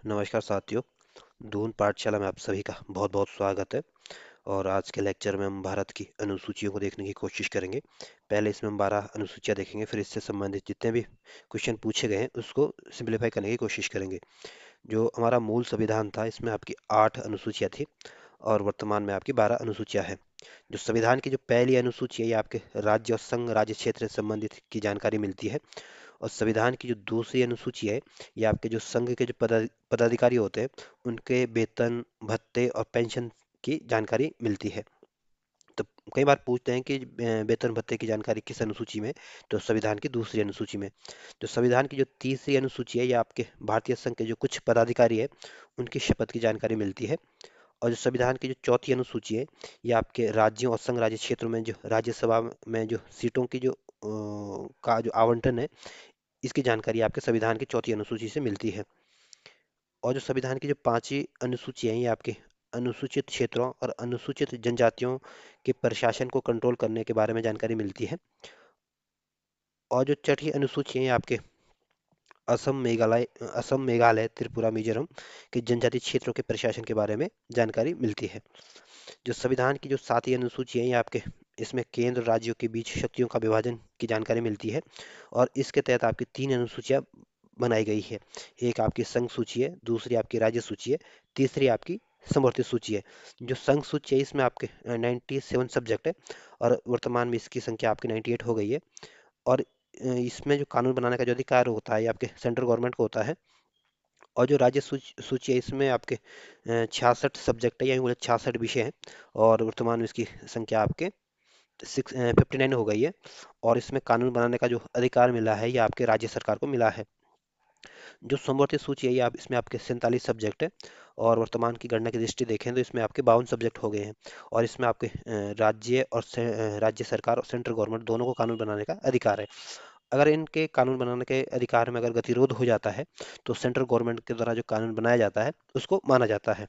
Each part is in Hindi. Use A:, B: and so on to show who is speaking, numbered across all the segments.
A: नमस्कार साथियों। दून पाठशाला में आप सभी का बहुत बहुत स्वागत है। और आज के लेक्चर में हम भारत की अनुसूचियों को देखने की कोशिश करेंगे। पहले इसमें हम 12 अनुसूचियां देखेंगे, फिर इससे संबंधित जितने भी क्वेश्चन पूछे गए हैं उसको सिंप्लीफाई करने की कोशिश करेंगे। जो हमारा मूल संविधान था इसमें आपकी 8 अनुसूचियां थी और वर्तमान में आपकी 12 अनुसूचियां हैं। जो संविधान की जो पहली अनुसूची है ये आपके राज्य और संघ राज्य क्षेत्र से संबंधित की जानकारी मिलती है। और संविधान की जो दूसरी अनुसूची है ये आपके जो संघ के जो पदाधिकारी होते हैं उनके वेतन भत्ते और पेंशन की जानकारी मिलती है। तो कई बार पूछते हैं कि वेतन भत्ते की जानकारी किस अनुसूची में है? तो संविधान की दूसरी अनुसूची में। जो संविधान की जो तीसरी अनुसूची है ये आपके भारतीय संघ के जो कुछ पदाधिकारी है उनकी शपथ की जानकारी मिलती है। और जो संविधान की जो चौथी अनुसूची है ये आपके राज्यों और संघ राज्य क्षेत्रों में जो राज्यसभा में जो सीटों की जो का जो आवंटन है इसकी जानकारी आपके संविधान की चौथी अनुसूची से मिलती है। और जो संविधान की जो पांचवी अनुसूची है ये आपके अनुसूचित क्षेत्रों और अनुसूचित जनजातियों के प्रशासन को कंट्रोल करने के बारे में जानकारी मिलती है। और जो छठी अनुसूची है ये आपके असम मेघालय त्रिपुरा मिजोरम के जनजातीय क्षेत्रों के प्रशासन के बारे में जानकारी मिलती है। जो संविधान की जो सातवीं अनुसूची है ये आपके इसमें केंद्र राज्यों के बीच शक्तियों का विभाजन की जानकारी मिलती है। और इसके तहत आपकी तीन अनुसूचियां बनाई गई है। एक आपकी संघ सूची है, दूसरी आपकी राज्य सूची है, तीसरी आपकी समवर्ती सूची है। जो संघ सूची है इसमें आपके 97 सब्जेक्ट है और वर्तमान में इसकी संख्या आपकी 98 हो गई है। और इसमें जो कानून बनाने का जो अधिकार होता है ये आपके सेंट्रल गवर्नमेंट को होता है। और जो राज्य सूची है इसमें आपके 66 सब्जेक्ट है, यानी बोले 66 विषय हैं। और वर्तमान में इसकी संख्या आपके 59 हो गई है। और इसमें कानून बनाने का जो अधिकार मिला है ये आपके राज्य सरकार को मिला है। जो समवर्ती सूची है ये आप इसमें आपके 47 सब्जेक्ट है। और वर्तमान की गणना की दृष्टि देखें तो इसमें आपके 52 सब्जेक्ट हो गए हैं। और इसमें आपके राज्य और राज्य सरकार और सेंट्रल गवर्नमेंट दोनों को कानून बनाने का अधिकार है। अगर इनके कानून बनाने के अधिकार में अगर गतिरोध हो जाता है तो सेंट्रल गवर्नमेंट के द्वारा जो कानून बनाया जाता है उसको माना जाता है।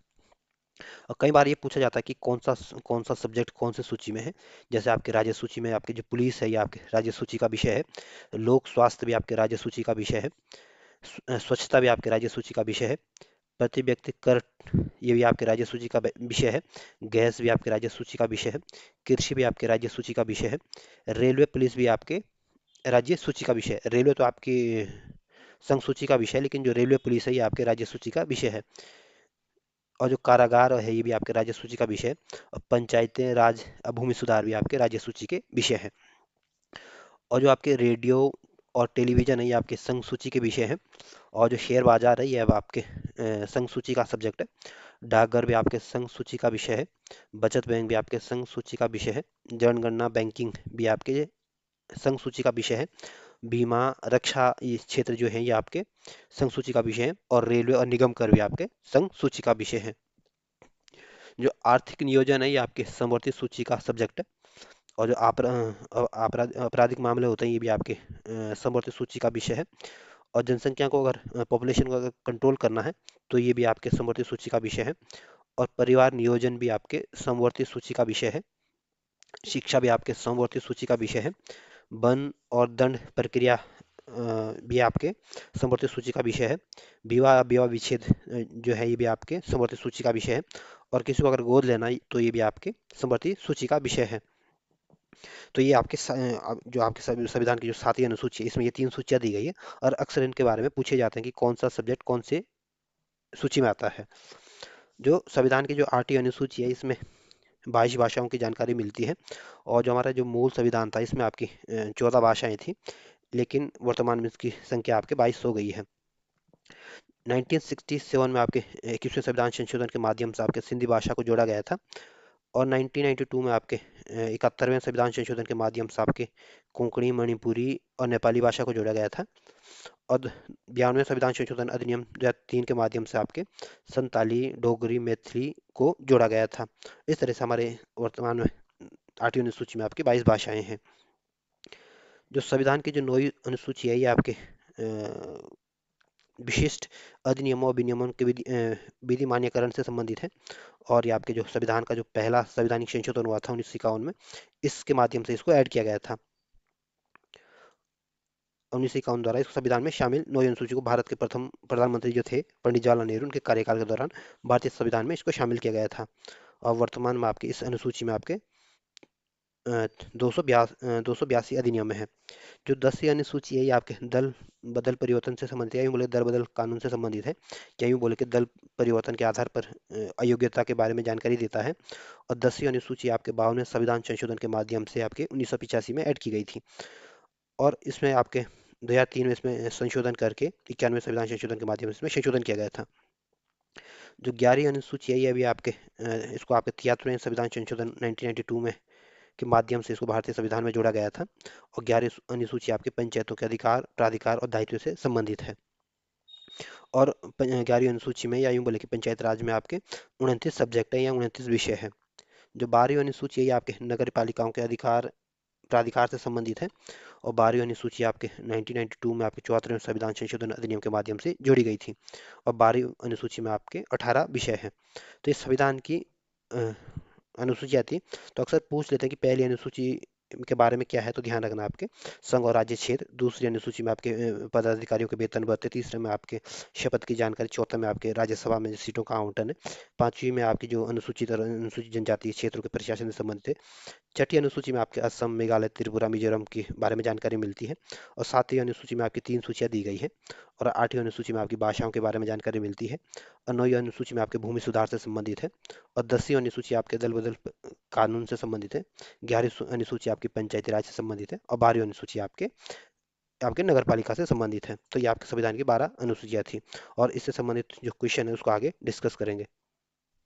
A: और कई बार ये पूछा जाता है कि कौन सा सब्जेक्ट कौन से सूची में है। जैसे आपके राज्य सूची में आपकी जो पुलिस है ये आपके राज्य सूची का विषय है। लोक स्वास्थ्य भी आपके राज्य सूची का विषय है। स्वच्छता भी आपके राज्य सूची का विषय है। प्रति व्यक्ति कर ये भी आपके राज्य सूची का विषय है। गैस भी आपके राज्य सूची का विषय है। कृषि भी आपके राज्य सूची का विषय है। रेलवे पुलिस भी आपके राज्य सूची का विषय है। रेलवे तो आपकी संघ सूची का विषय है, लेकिन जो रेलवे पुलिस है ये आपके राज्य सूची का विषय है। और जो कारागार है ये भी आपके राज्य सूची का विषय है। और पंचायतें राज भूमि सुधार भी आपके राज्य सूची के विषय है। और जो आपके रेडियो और टेलीविजन है ये आपके संघ सूची के विषय है। और जो शेयर बाजार है ये अब आपके संघ सूची का सब्जेक्ट है। डाकघर भी आपके संघ सूची का विषय है। बचत बैंक भी आपके संघ सूची का विषय है। जनगणना बैंकिंग भी आपके संघ सूची का विषय है। बीमा रक्षा ये क्षेत्र जो है ये आपके संघ सूची का विषय है। और रेलवे और निगम कर भी आपके संघ सूची का विषय है। जो आर्थिक नियोजन है ये आपके समवर्ती सूची का सब्जेक्ट है। और जो आपराधिक मामले होते हैं ये भी आपके समवर्ती सूची का विषय है। और जनसंख्या को अगर पॉपुलेशन को अगर कंट्रोल करना है तो ये भी आपके समवर्ती सूची का विषय है। और परिवार नियोजन भी आपके समवर्ती सूची का विषय है। शिक्षा भी आपके समवर्ती सूची का विषय है। वन और दंड प्रक्रिया भी आपके समवर्ती सूची का विषय है। विवाह विवाह विच्छेद जो है ये भी आपके समवर्ती सूची का विषय है। और किसी को अगर गोद लेना तो ये भी आपके समवर्ती सूची का विषय है। तो ये आपके जो आपके संविधान की जो सातवीं अनुसूची है इसमें ये तीन सूचियां दी गई है। और अक्सर इनके बारे में पूछे जाते हैं कि कौन सा सब्जेक्ट कौन से सूची में आता है। जो संविधान की जो आठवीं अनुसूची है इसमें 22 भाषाओं की जानकारी मिलती है। और जो हमारा जो मूल संविधान था इसमें आपकी 14 भाषाएं थी, लेकिन वर्तमान में इसकी संख्या आपके 22 हो गई है। 1967 में आपके 21वें संविधान संशोधन के माध्यम से आपके सिंधी भाषा को जोड़ा गया था। और 1992 में आपके 71वें संविधान संशोधन के माध्यम से आपके कोंकणी मणिपुरी और नेपाली भाषा को जोड़ा गया था। और 92वें संविधान संशोधन अधिनियम 2003 के माध्यम से आपके संताली डोगरी मैथिली को जोड़ा गया था। इस तरह से हमारे वर्तमान में आठवीं अनुसूची में आपकी 22 भाषाएं हैं। जो संविधान की जो 9वीं अनुसूची है ये आपके विशिष्ट अधिनियमों और विनियमों के विधि मान्यकरण से संबंधित है। और ये आपके जो संविधान का जो पहला संवैधानिक संशोधन हुआ था 1951 में इसके माध्यम से इसको ऐड किया गया था। 1951 द्वारा इस संविधान में शामिल 9वीं अनुसूची को भारत के प्रथम प्रधानमंत्री जो थे पंडित जवाहरलाल नेहरू, उनके कार्यकाल के दौरान भारतीय संविधान में इसको शामिल किया गया था। और वर्तमान में आपके इस अनुसूची में आपके 282 अधिनियम है। जो 10वीं अनुसूची है ये आपके दल बदल परिवर्तन से संबंधित है, यूं बोले दल बदल कानून से संबंधित है, या यूं बोले कि दल परिवर्तन के आधार पर अयोग्यता के बारे में जानकारी देता है। और 10वीं अनुसूची आपके 52वें संविधान संशोधन के माध्यम से आपके 1985 में ऐड की गई थी। और इसमें आपके 2003 में इसमें संशोधन करके 91वें संविधान संशोधन के माध्यम से इसमें संशोधन किया गया था। जो 11वीं अनुसूची है ये अभी आपके इसको आपके 73वें संविधान संशोधन 1992 में के माध्यम से इसको भारतीय संविधान में जोड़ा गया था। और 11वीं अनुसूची आपके पंचायतों के अधिकार, प्राधिकार और दायित्व से संबंधित है। और 11वीं अनुसूची में या यूं बोले कि पंचायत राज में आपके 29 सब्जेक्ट है या 29 विषय है। जो 12वीं अनुसूची है ये आपके नगर पालिकाओं के अधिकार प्राधिकार से संबंधित है। और 12वीं अनुसूची आपके 1992 में आपके 74वें संविधान संशोधन अधिनियम के माध्यम से जोड़ी गई थी। और 12वीं अनुसूची में आपके 18 विषय हैं। तो इस संविधान की अ, अनुसूची आती है तो अक्सर पूछ लेते हैं कि पहली अनुसूची के बारे में क्या है, तो ध्यान रखना आपके संघ और राज्य क्षेत्र। दूसरी अनुसूची में आपके पदाधिकारियों के वेतन भत्ते। तीसरे में आपके शपथ की जानकारी। चौथे में आपके राज्यसभा में सीटों का आवंटन है। पांचवी में आपकी जो अनुसूचित और अनुसूचित जनजातीय क्षेत्रों के प्रशासन से संबंधित है। छठी अनुसूची में आपके असम, मेघालय, त्रिपुरा, मिजोरम के बारे में जानकारी मिलती है। और सातवीं अनुसूची में आपकी 3 सूचियाँ दी गई है। और 8वीं अनुसूची में आपकी भाषाओं के बारे में जानकारी मिलती है। और 9वीं अनुसूची में आपके भूमि सुधार से संबंधित है। और 10वीं अनुसूची आपके दल बदल कानून से संबंधित है। 11वीं अनुसूची आपकी पंचायती राज से संबंधित है। और 12वीं अनुसूची आपके आपके नगर पालिका से संबंधित है। तो ये आपके संविधान की 12 अनुसूचियाँ थी। और इससे संबंधित जो क्वेश्चन है उसको आगे डिस्कस करेंगे।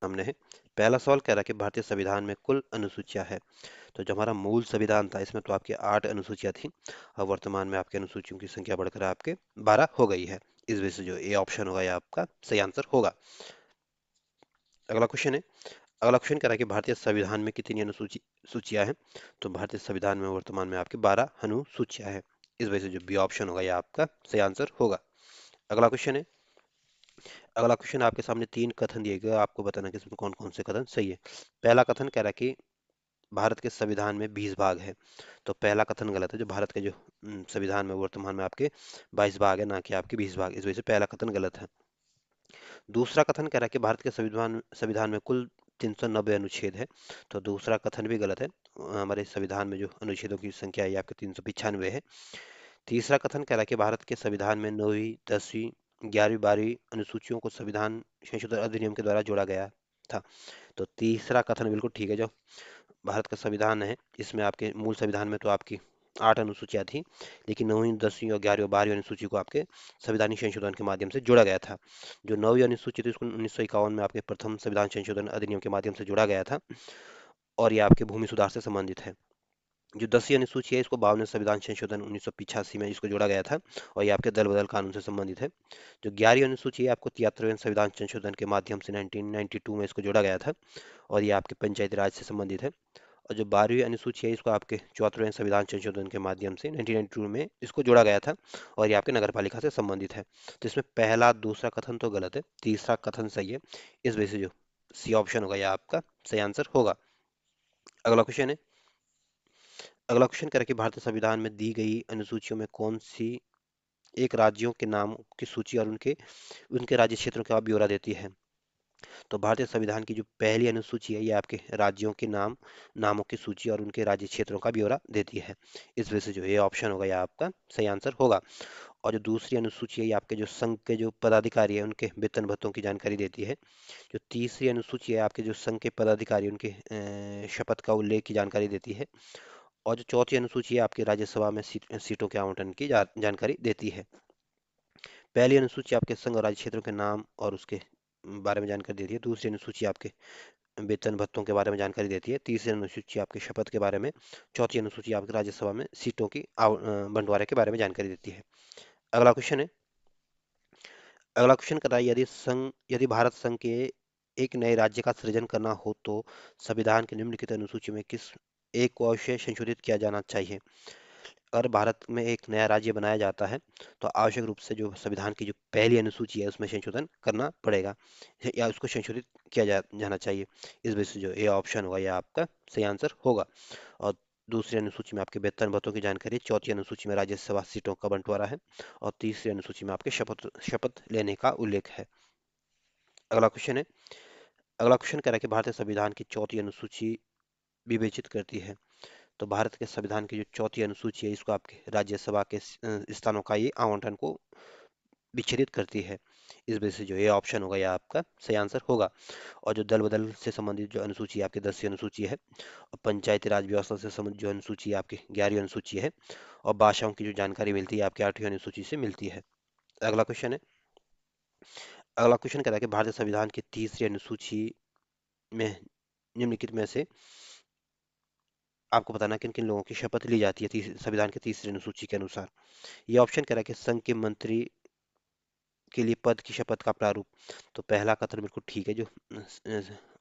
A: सामने है पहला सवाल, कह रहा है कि भारतीय संविधान में कुल अनुसूचियां है। तो जो हमारा मूल संविधान था इसमें तो आपकी 8 अनुसूचियां थी। अब वर्तमान में आपके अनुसूचियों की संख्या बढ़कर आपके 12 हो गई है। इस वजह से जो ए ऑप्शन होगा ये आपका सही आंसर होगा। अगला क्वेश्चन है, अगला क्वेश्चन कह रहा है कि भारतीय संविधान में कितनी सूचियां हैं। तो भारतीय संविधान में वर्तमान में आपके 12 अनुसूचियां हैं। इस वजह से जो बी ऑप्शन होगा ये आपका सही आंसर होगा। अगला क्वेश्चन है, अगला क्वेश्चन आपके सामने 3 कथन दिए गए, आपको बताना कि इसमें कौन कौन से कथन सही है। पहला कथन कह रहा है कि भारत के संविधान में 20 भाग है। तो पहला कथन गलत है। जो भारत के जो संविधान में वर्तमान में आपके 22 भाग है, ना कि आपके 20 भाग। इस वजह से पहला कथन गलत है। दूसरा कथन कह रहा है कि भारत के संविधान संविधान में कुल 390 अनुच्छेद है। तो दूसरा कथन भी गलत है। हमारे संविधान में जो अनुच्छेदों की संख्या है आपके 395 है। तीसरा कथन कह रहा है कि भारत के संविधान में 9वीं, 10वीं, 11वीं, 12वीं अनुसूचियों को संविधान संशोधन अधिनियम के द्वारा जोड़ा गया था। तो तीसरा कथन बिल्कुल ठीक है। जो भारत का संविधान है इसमें आपके मूल संविधान में तो आपकी 8 अनुसूचियां थी, लेकिन 9वीं, 10वीं और 11वीं और 12वीं अनुसूची को आपके संवैधानिक संशोधन के माध्यम से जोड़ा गया था। जो 9वीं अनुसूची थी उसको 1951 में आपके प्रथम संविधान संशोधन अधिनियम के माध्यम से जोड़ा गया था। और ये आपके भूमि सुधार से संबंधित है। जो 10वीं अनुसूची है इसको 52वें संविधान संशोधन 1985 में इसको जोड़ा गया था। और ये आपके दल बदल कानून से संबंधित है। जो 11वीं अनुसूची है आपको 73वें संविधान संशोधन के माध्यम से 1992 में इसको जोड़ा गया था। और ये आपके पंचायती राज से संबंधित है। और जो 12वीं अनुसूची है इसको आपके 74वें संविधान संशोधन के माध्यम से 1992 में इसको जोड़ा गया था। और ये आपके नगर पालिका से संबंधित है। तो इसमें पहला दूसरा कथन तो गलत है, तीसरा कथन सही है। इस वजह से जो सी ऑप्शन होगा यह आपका सही आंसर होगा। अगला क्वेश्चन है, अगला क्वेश्चन कह रहा है कि भारतीय संविधान में दी गई अनुसूचियों में कौन सी एक राज्यों के नाम की सूची और उनके उनके राज्य क्षेत्रों का ब्यौरा देती है। तो भारतीय संविधान की जो पहली अनुसूची है ये आपके राज्यों के नामों की सूची और उनके राज्य क्षेत्रों का ब्यौरा देती है। इस वजह से जो ये ऑप्शन होगा ये आपका सही आंसर होगा। और जो दूसरी अनुसूची है ये आपके जो संघ के जो पदाधिकारी है उनके वेतन भत्तों की जानकारी देती है। जो तीसरी अनुसूची है आपके जो संघ के पदाधिकारी उनके शपथ का उल्लेख की जानकारी देती है। और जो चौथी अनुसूची है आपके राज्यसभा में सीटों के आवंटन की जानकारी देती है। पहली अनुसूची आपके संघ और राज्य क्षेत्रों के नाम और उसके बारे में जानकारी देती है। दूसरी अनुसूची आपके वेतन भत्तों के बारे में जानकारी देती है। तीसरी अनुसूची आपके शपथ के बारे में। चौथी अनुसूची आपके राज्यसभा में सीटों की बंटवारे के बारे में जानकारी देती है। अगला क्वेश्चन है, अगला क्वेश्चन कर रहा है यदि भारत संघ के एक नए राज्य का सृजन करना हो तो संविधान की निम्नलिखित अनुसूची में किस एक को अवश्य संशोधित किया जाना चाहिए। अगर भारत में एक नया राज्य बनाया जाता है तो आवश्यक रूप से जो संविधान की जो पहली अनुसूची है उसमें संशोधन करना पड़ेगा या उसको संशोधित किया जाना चाहिए। इस वजह से जो ए ऑप्शन होगा यह आपका सही आंसर होगा। और दूसरी अनुसूची में आपके वेतन भत्तों की जानकारी, चौथी अनुसूची में राज्यसभा सीटों का बंटवारा है और तीसरी अनुसूची में आपके शपथ शपथ लेने का उल्लेख है। अगला क्वेश्चन है, अगला क्वेश्चन कह रहा है कि भारतीय संविधान की चौथी अनुसूची विवेचित करती है। तो भारत के संविधान की जो चौथी अनुसूची है इसको आपके राज्यसभा के स्थानों का ये आवंटन को विच्छेदित करती है। इस वजह से जो ये ऑप्शन होगा यह आपका सही आंसर होगा। और जो दल बदल से संबंधित जो अनुसूची है आपकी 10वीं अनुसूची है, और पंचायती राज व्यवस्था से संबंधित जो अनुसूची है आपकी 11वीं अनुसूची है, और भाषाओं की जो जानकारी मिलती है आपकी 8वीं अनुसूची से मिलती है। अगला क्वेश्चन है, अगला क्वेश्चन कह रहा है कि भारतीय संविधान की तीसरी अनुसूची में निम्नलिखित में से आपको बताना किन किन लोगों की शपथ ली जाती है संविधान की तीसरी अनुसूची के अनुसार। ये ऑप्शन कह रहा है कि संघ के मंत्री के लिए पद की शपथ का प्रारूप। तो पहला कथन बिल्कुल ठीक है, जो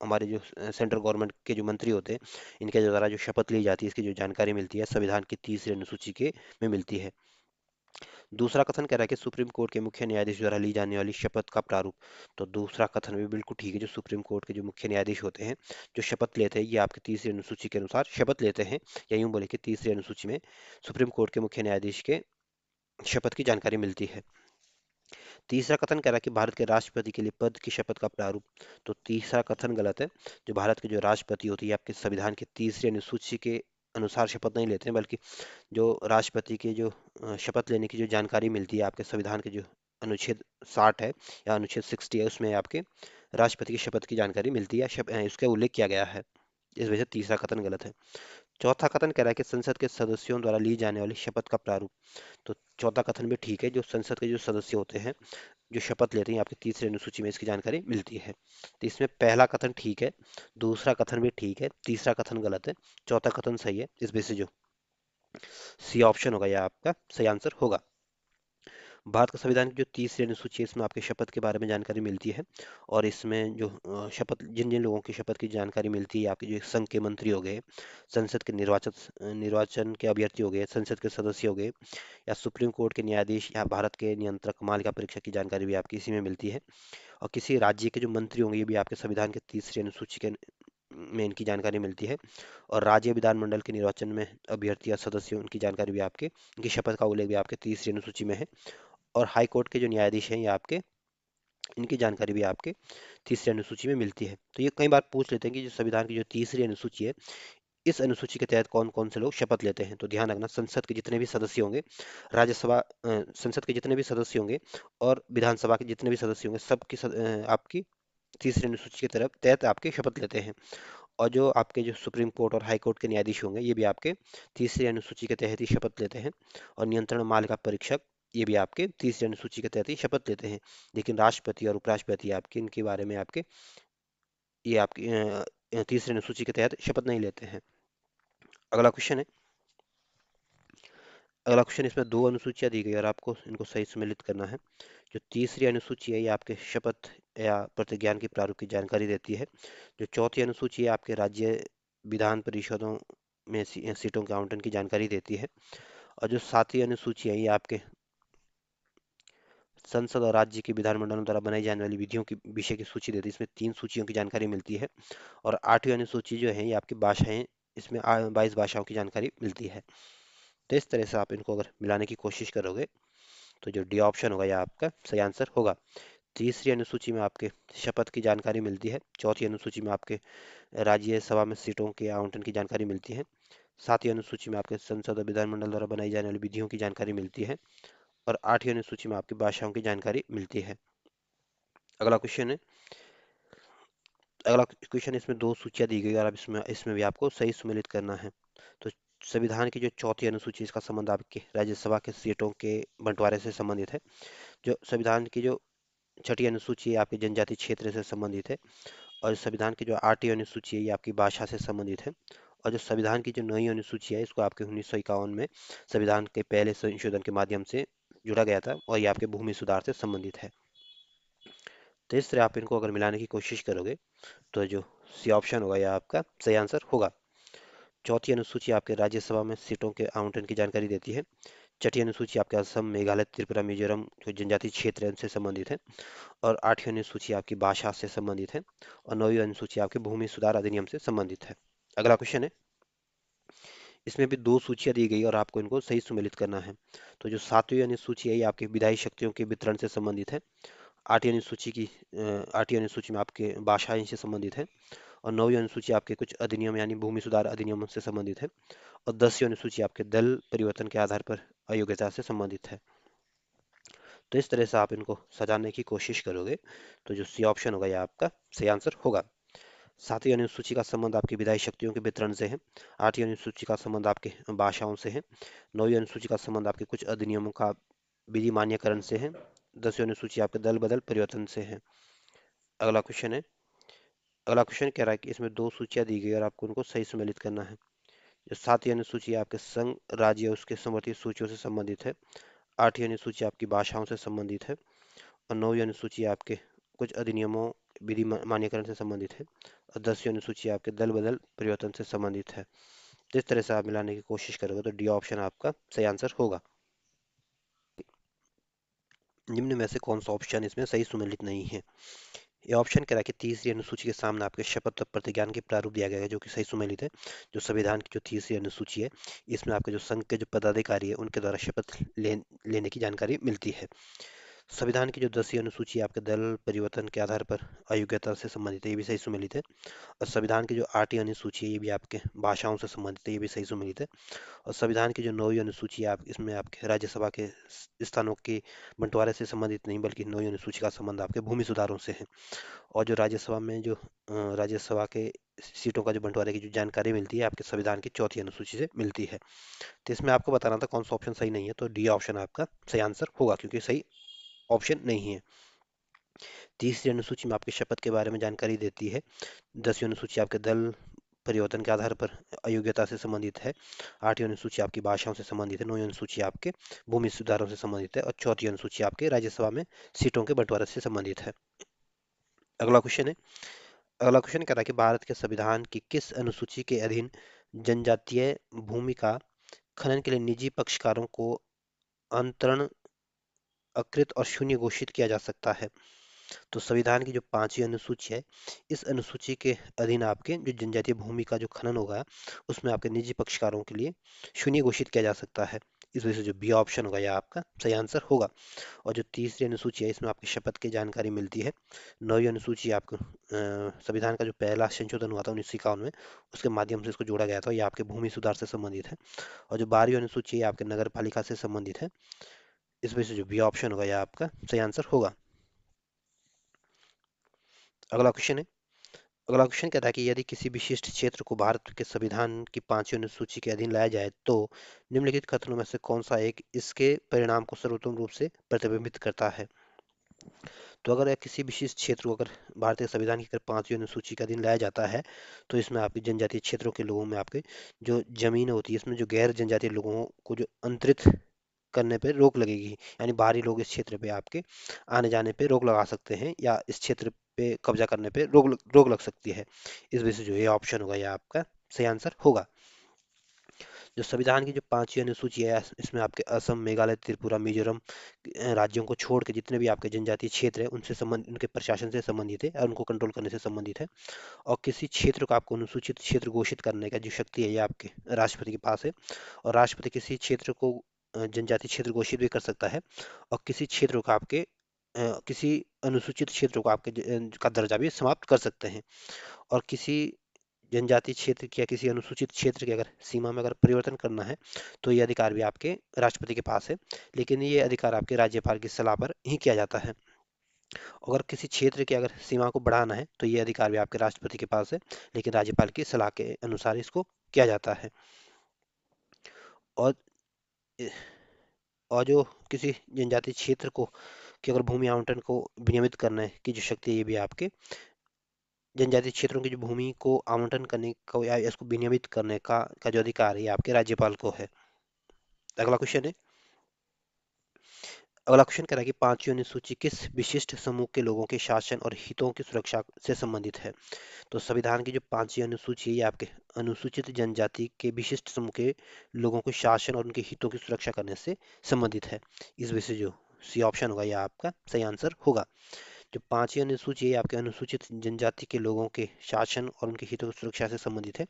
A: हमारे जो सेंट्रल गवर्नमेंट के जो मंत्री होते हैं इनके द्वारा जो शपथ ली जाती है इसकी जो जानकारी मिलती है संविधान की तीसरी अनुसूची के में मिलती है। दूसरा कथन कह रहा है कि सुप्रीम कोर्ट के मुख्य न्यायाधीश द्वारा ली जाने वाली शपथ का प्रारूप। तो दूसरा कथन भी बिल्कुल ठीक है, जो सुप्रीम कोर्ट के जो मुख्य न्यायाधीश होते हैं जो शपथ लेते हैं ये आपकी तीसरी अनुसूची के अनुसार शपथ लेते हैं, या यूं बोले कि तीसरी अनुसूची में सुप्रीम कोर्ट के मुख्य न्यायाधीश के शपथ की जानकारी मिलती है। तीसरा कथन कह रहा है कि भारत के राष्ट्रपति के लिए पद की शपथ का प्रारूप। तो तीसरा कथन गलत है। जो भारत के जो राष्ट्रपति होती है आपके संविधान की तीसरी अनुसूची के अनुसार शपथ नहीं लेते हैं, बल्कि जो राष्ट्रपति के जो शपथ लेने की जो जानकारी मिलती है आपके संविधान के जो अनुच्छेद 60 है या अनुच्छेद 60 है उसमें आपके राष्ट्रपति की शपथ की जानकारी मिलती है, इसका उल्लेख किया गया है। इस वजह से तीसरा कथन गलत है। चौथा कथन कह रहा है कि संसद के सदस्यों द्वारा ली जाने वाली शपथ का प्रारूप। तो चौथा कथन भी ठीक है, जो संसद के जो सदस्य होते हैं जो शपथ लेते हैं आपकी तीसरी अनुसूची में इसकी जानकारी मिलती है। तो इसमें पहला कथन ठीक है, दूसरा कथन भी ठीक है, तीसरा कथन गलत है, चौथा कथन सही है। इस वजह से जो सी ऑप्शन होगा यह आपका सही आंसर होगा। भारत का संविधान की जो तीसरी अनुसूची है इसमें आपके शपथ के बारे में जानकारी मिलती है, और इसमें जो शपथ जिन जिन लोगों की शपथ की जानकारी मिलती है आपके जो संघ के मंत्री हो गए, संसद के निर्वाचन के अभ्यर्थी हो गए, संसद के सदस्य हो गए, या सुप्रीम कोर्ट के न्यायाधीश, या भारत के नियंत्रक मालिका परीक्षा की जानकारी भी आपकी इसी में मिलती है। और किसी राज्य के जो मंत्री होंगे ये भी आपके संविधान के तीसरी अनुसूची के में इनकी जानकारी मिलती है। और राज्य विधानमंडल के निर्वाचन में अभ्यर्थी या सदस्य उनकी जानकारी भी आपके उनकी शपथ का उल्लेख भी आपके तीसरी अनुसूची में है। और हाई कोर्ट के जो न्यायाधीश हैं ये आपके इनकी जानकारी भी आपके तीसरी अनुसूची में मिलती है। तो ये कई बार पूछ लेते हैं कि जो संविधान की जो तीसरी अनुसूची है इस अनुसूची के तहत कौन कौन से लोग शपथ लेते हैं। तो ध्यान रखना, संसद के जितने भी सदस्य होंगे, राज्यसभा संसद के जितने भी सदस्य होंगे, और विधानसभा के जितने भी सदस्य होंगे, सबकी आपकी तीसरी अनुसूची के तरफ तहत आपके शपथ लेते हैं। और जो आपके जो सुप्रीम कोर्ट और हाई कोर्ट के न्यायाधीश होंगे ये भी आपके तीसरी अनुसूची के तहत ही शपथ लेते हैं। और नियंत्रण मालिका परीक्षक ये भी आपके तीसरी अनुसूची के तहत ही शपथ लेते हैं। लेकिन राष्ट्रपति और उपराष्ट्रपति आपके इनके बारे में आपके ये आपकी तीसरी अनुसूची के तहत शपथ नहीं लेते हैं। अगला क्वेश्चन है, अगला क्वेश्चन इसमें दो अनुसूचियां दी गई और आपको इनको सही सम्मिलित करना है। जो तीसरी अनुसूची है ये आपके शपथ या प्रतिज्ञान की प्रारूप की जानकारी देती है। जो चौथी अनुसूची है आपके राज्य विधान परिषदों में सीटों के आवंटन की जानकारी देती है। और जो सातवीं अनुसूची है ये आपके संसद और राज्य के विधानमंडलों द्वारा बनाई जाने वाली विधियों की विषय की सूची देती है। इसमें 3 सूचियों की जानकारी मिलती है। और 8वीं अनुसूची जो है ये आपकी भाषाएं, इसमें 22 भाषाओं की जानकारी मिलती है। तो इस तरह से आप इनको अगर मिलाने की कोशिश करोगे तो जो डी ऑप्शन होगा यह आपका सही आंसर होगा। तीसरी अनुसूची में आपके शपथ की जानकारी मिलती है, चौथी अनुसूची में आपके राज्यसभा में सीटों के आवंटन की जानकारी मिलती है, सातवीं अनुसूची में आपके संसद और विधानमंडल द्वारा बनाई जाने वाली विधियों की जानकारी मिलती है, और 8वीं अनुसूची में आपकी भाषाओं की जानकारी मिलती है। अगला क्वेश्चन है, अगला क्वेश्चन इसमें दो सूचियां दी गई और अब इसमें इसमें भी आपको सही सम्मिलित करना है। तो संविधान की जो चौथी अनुसूची इसका संबंध आपके राज्यसभा के सीटों के बंटवारे से संबंधित है। जो संविधान की जो छठी अनुसूची है आपकी जनजाति क्षेत्र से संबंधित है। और संविधान की जो 8वीं अनुसूची है ये आपकी भाषा से संबंधित है। और जो संविधान की जो 9वीं अनुसूची है इसको आपके 1951 में संविधान के पहले संशोधन के माध्यम से जुड़ा गया था, और ये आपके भूमि सुधार से संबंधित है। तो इस तरह आप इनको अगर मिलाने की कोशिश करोगे तो जो सी ऑप्शन होगा यह आपका सही आंसर होगा। चौथी अनुसूची आपके राज्यसभा में सीटों के आवंटन की जानकारी देती है। छठी अनुसूची आपके असम, मेघालय, त्रिपुरा, मिजोरम जो जनजाति क्षेत्र है उनसे संबंधित है। और 8वीं अनुसूची आपकी भाषा से संबंधित है। और 9वीं अनुसूची आपके भूमि सुधार अधिनियम से संबंधित है। अगला क्वेश्चन है, इसमें भी दो सूचियां दी गई और आपको इनको सही सुमेलित करना है। तो जो सातवीं अनुसूची है ये आपकी विधायी शक्तियों के वितरण से संबंधित है। आठवीं अनुसूची में आपके भाषा से संबंधित है। और नौवीं अनुसूची आपके कुछ अधिनियम यानी भूमि सुधार अधिनियम से संबंधित है। और 10वीं अनुसूची आपके दल परिवर्तन के आधार पर अयोग्यता से संबंधित है। तो इस तरह से आप इनको सजाने की कोशिश करोगे तो जो सी ऑप्शन होगा यह आपका सही आंसर होगा। सातवीं अनुसूची का संबंध आपकी विधायी शक्तियों के वितरण से है। आठवीं अनुसूची का संबंध आपके भाषाओं से है। नौवीं अनुसूची का संबंध आपके कुछ अधिनियमों का विधि मान्यकरण से है। 10वीं अनुसूची आपके दल बदल परिवर्तन से है। अगला क्वेश्चन है। अगला क्वेश्चन कह रहा है कि इसमें दो सूचियां दी गई और आपको उनको सही सम्मिलित करना है। जो सातवीं अनुसूची आपके संघ राज्य उसके समवर्ती सूचियों से संबंधित है। आठवीं अनुसूची आपकी भाषाओं से संबंधित है। और नौवीं अनुसूची आपके कुछ अधिनियमों विधि मान्यकरण से संबंधित है। और 10वीं अनुसूची आपके दल बदल परिवर्तन से संबंधित है। जिस तरह से आप मिलाने की कोशिश करोगे तो डी ऑप्शन आपका सही आंसर होगा। निम्न में से कौन सा ऑप्शन इसमें सही सुमेलित नहीं है? ये ऑप्शन कह रहा है कि तीसरी अनुसूची के सामने आपके शपथ और प्रतिज्ञान के प्रारूप दिया गया है जो कि सही सुमेलित है। जो संविधान की जो तीसरी अनुसूची है इसमें आपके जो संघ के जो पदाधिकारी है उनके द्वारा शपथ लेने की जानकारी मिलती है। संविधान की जो 10वीं अनुसूची आपके दल परिवर्तन के आधार पर अयोग्यता से संबंधित है, ये भी सही सुमेलित है। और संविधान की जो 8वीं अनुसूची है ये भी आपके भाषाओं से संबंधित है, ये भी सही सुमेलित है। और संविधान की जो 9वीं अनुसूची है आप इसमें आपके राज्यसभा के स्थानों के बंटवारे से संबंधित नहीं बल्कि 9वीं अनुसूची का संबंध आपके भूमि सुधारों से है। और जो राज्यसभा में जो राज्यसभा के सीटों का जो बंटवारे की जो जानकारी मिलती है आपके संविधान की चौथी अनुसूची से मिलती है। तो इसमें आपको बताना था कौन सा ऑप्शन सही नहीं है, तो डी ऑप्शन आपका सही आंसर होगा क्योंकि सही ऑप्शन नहीं है। तीसरी अनुसूची में आपकी शपथ के बारे में जानकारी देती है। 10वीं अनुसूची आपके दल परिवर्तन के आधार पर अयोग्यता से संबंधित है। 8वीं अनुसूची आपकी भाषाओं से संबंधित है। 9वीं अनुसूची आपके भूमि सुधारों से संबंधित है। और चौथी अनुसूची आपके राज्यसभा में सीटों के बंटवारे से संबंधित है। अगला क्वेश्चन है। अगला क्वेश्चन कह रहा है कि भारत के संविधान की किस अनुसूची के अधीन जनजातीय भूमि का खनन के लिए निजी पक्षकारों को अंतरण अकृत और शून्य घोषित किया जा सकता है? तो संविधान की जो 5वीं अनुसूची है इस अनुसूची के अधीन आपके जो जनजातीय भूमि का जो खनन होगा उसमें आपके निजी पक्षकारों के लिए शून्य घोषित किया जा सकता है। इस वजह से जो बी ऑप्शन होगा यह आपका सही आंसर होगा। और जो तीसरी अनुसूची है इसमें आपकी शपथ की जानकारी मिलती है। 9वीं अनुसूची आपको संविधान का जो पहला संशोधन हुआ था 1951 में उसके माध्यम से इसको जोड़ा गया था, यह आपके भूमि सुधार से संबंधित है। और जो 12वीं अनुसूची है आपके नगर पालिका से संबंधित है। इस वजह से जो बी ऑप्शन होगा यह आपका सही आंसर होगा। अगला क्वेश्चन है। अगला क्वेश्चन कहता है कि यदि किसी विशिष्ट क्षेत्र को भारत के संविधान की 5वीं अनुसूची के अधीन लाया जाए तो निम्नलिखित कथनों में से कौन सा एक इसके परिणाम को सर्वोत्तम रूप से प्रतिबिंबित करता है? तो अगर किसी विशिष्ट क्षेत्र को अगर भारतीय संविधान की अगर 5वीं अनुसूची के अधीन लाया जाता है तो इसमें आपके जनजातीय क्षेत्रों के लोगों में आपके जो जमीन होती है इसमें जो गैर जनजातीय लोगों को जो अंतरित करने पे रोक लगेगी, यानी बाहरी लोग इस क्षेत्र पे आपके आने जाने पे रोक लगा सकते हैं या इस क्षेत्र पे कब्जा करने पे रोक लग सकती है। इस वजह से जो ये ऑप्शन होगा ये आपका सही आंसर होगा। जो संविधान की जो 5वीं अनुसूची है इसमें आपके असम मेघालय त्रिपुरा मिजोरम राज्यों को छोड़ के जितने भी आपके जनजातीय क्षेत्र है उनसे संबंध उनके प्रशासन से संबंधित है और उनको कंट्रोल करने से संबंधित है। और किसी क्षेत्र को आपको अनुसूचित क्षेत्र घोषित करने का जो शक्ति है ये आपके राष्ट्रपति के पास है। और राष्ट्रपति किसी क्षेत्र को जनजातीय क्षेत्र घोषित भी कर सकता है। और किसी क्षेत्र को आपके किसी अनुसूचित क्षेत्र को आपके का दर्जा भी समाप्त कर सकते हैं। और किसी जनजातीय क्षेत्र की या किसी अनुसूचित क्षेत्र की अगर सीमा में अगर परिवर्तन करना है तो ये अधिकार भी आपके राष्ट्रपति के पास है, लेकिन ये अधिकार आपके राज्यपाल की सलाह पर ही किया जाता है। अगर किसी क्षेत्र की अगर सीमा को बढ़ाना है तो ये अधिकार भी आपके राष्ट्रपति के पास है, लेकिन राज्यपाल की सलाह के अनुसार इसको किया जाता है। और और जो किसी जनजातीय क्षेत्र को कि अगर भूमि आवंटन को विनियमित करने की जो शक्ति है ये भी आपके जनजातीय क्षेत्रों की जो भूमि को आवंटन करने का या इसको विनियमित करने का जो अधिकार है ये आपके राज्यपाल को है। अगला क्वेश्चन है। अगला क्वेश्चन कह रहा है कि 5वीं अनुसूची किस विशिष्ट समूह के लोगों के शासन और हितों की सुरक्षा से संबंधित है? तो संविधान की जो 5वीं अनुसूची है ये आपके अनुसूचित जनजाति के विशिष्ट समूह के लोगों के शासन और उनके हितों की सुरक्षा करने से संबंधित है। इस वजह से जो सी ऑप्शन होगा यह आपका सही आंसर होगा। जो पांचवी अनुसूची है आपके अनुसूचित जनजाति के लोगों के शासन और उनके हितों की सुरक्षा से संबंधित है,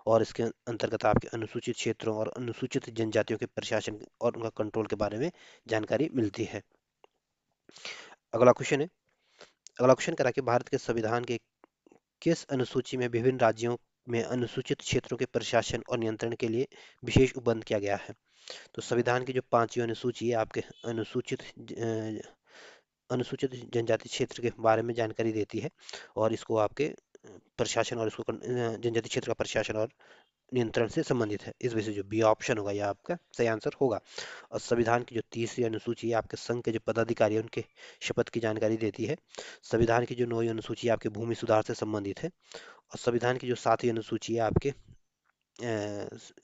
A: और इसके अंतर्गत आपके अनुसूचित क्षेत्रों और अनुसूचित जनजातियों के प्रशासन और उनका कंट्रोल के बारे में जानकारी मिलती है। अगला क्वेश्चन है, अगला क्वेश्चन करा कि भारत के संविधान के किस अनुसूची में विभिन्न राज्यों में अनुसूचित क्षेत्रों के प्रशासन और नियंत्रण के लिए विशेष उपबंध किया गया है? तो संविधान की जो पांचवी अनुसूची है आपके अनुसूचित जनजाति क्षेत्र के बारे में जानकारी देती है, और इसको आपके प्रशासन और इसको जनजाति क्षेत्र का प्रशासन और नियंत्रण से संबंधित है। इस वजह से जो बी ऑप्शन होगा यह आपका सही आंसर होगा। और संविधान की जो तीसरी अनुसूची है आपके संघ के जो पदाधिकारी हैं उनके शपथ की जानकारी देती है। संविधान की जो नौवीं अनुसूची है आपके भूमि सुधार से संबंधित है। और संविधान की जो सातवीं अनुसूची है आपके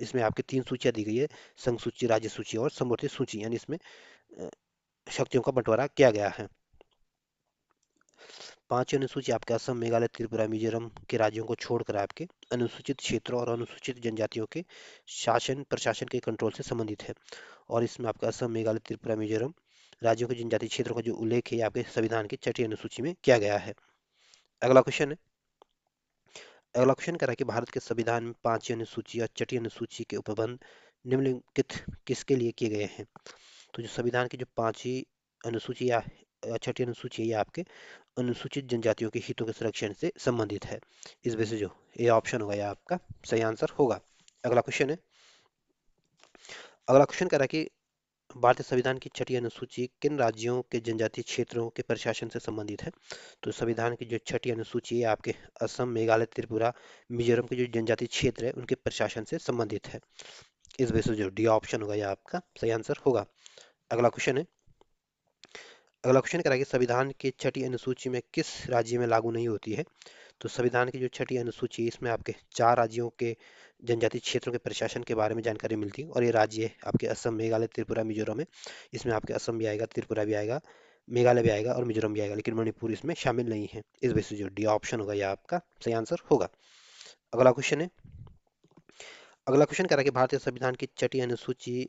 A: इसमें आपके तीन सूचियां दी गई है, संघ सूची, राज्य सूची और समवर्ती सूची, यानी इसमें अ, शक्तियों का बंटवारा किया गया है। पांचवी अनुसूची आपके असम, मेघालय, त्रिपुरा, मिजोरम के राज्यों को छोड़कर आपके अनुसूचित क्षेत्रों और अनुसूचित जनजातियों के शासन प्रशासन के कंट्रोल से संबंधित है, और इसमें आपका असम, मेघालय, त्रिपुरा, मिजोरम राज्यों के जनजातीय क्षेत्रों का जो उल्लेख है आपके संविधान की छठी अनुसूची में किया गया है। अगला क्वेश्चन है, अगला क्वेश्चन कह रहा है कि भारत के संविधान में पांचवी अनुसूची और छठी अनुसूची के उपबंध निम्नलिखित किसके लिए किए गए हैं? तो जो संविधान की जो पांचवी अनुसूची या छठी अनुसूची है ये आपके अनुसूचित जनजातियों के हितों के संरक्षण से संबंधित है। इस वजह से जो ये ऑप्शन होगा यह आपका सही आंसर होगा। अगला क्वेश्चन है, अगला क्वेश्चन कह रहा है कि भारतीय संविधान की छठी अनुसूची किन राज्यों के जनजातीय क्षेत्रों के प्रशासन से संबंधित है? तो संविधान की जो छठी अनुसूची है आपके असम, मेघालय, त्रिपुरा, मिजोरम के जो जनजातीय क्षेत्र है उनके प्रशासन से संबंधित है। इस वजह से जो डी ऑप्शन होगा यह आपका सही आंसर होगा। अगला क्वेश्चन है, अगला क्वेश्चन कह रहा है कि संविधान की छठी अनुसूची में किस राज्य में लागू नहीं होती है? तो संविधान की जो छठी अनुसूची है इसमें आपके चार राज्यों के जनजातीय क्षेत्रों के प्रशासन के बारे में जानकारी मिलती है, और ये राज्य है आपके असम, मेघालय, त्रिपुरा, मिजोरम है। इसमें आपके असम भी आएगा, त्रिपुरा भी आएगा, मेघालय भी आएगा और मिजोरम भी आएगा, लेकिन मणिपुर इसमें शामिल नहीं है। इस वजह से जो डी ऑप्शन होगा यह आपका सही आंसर होगा। अगला क्वेश्चन है, अगला क्वेश्चन कह रहा है कि भारतीय संविधान की छठी अनुसूची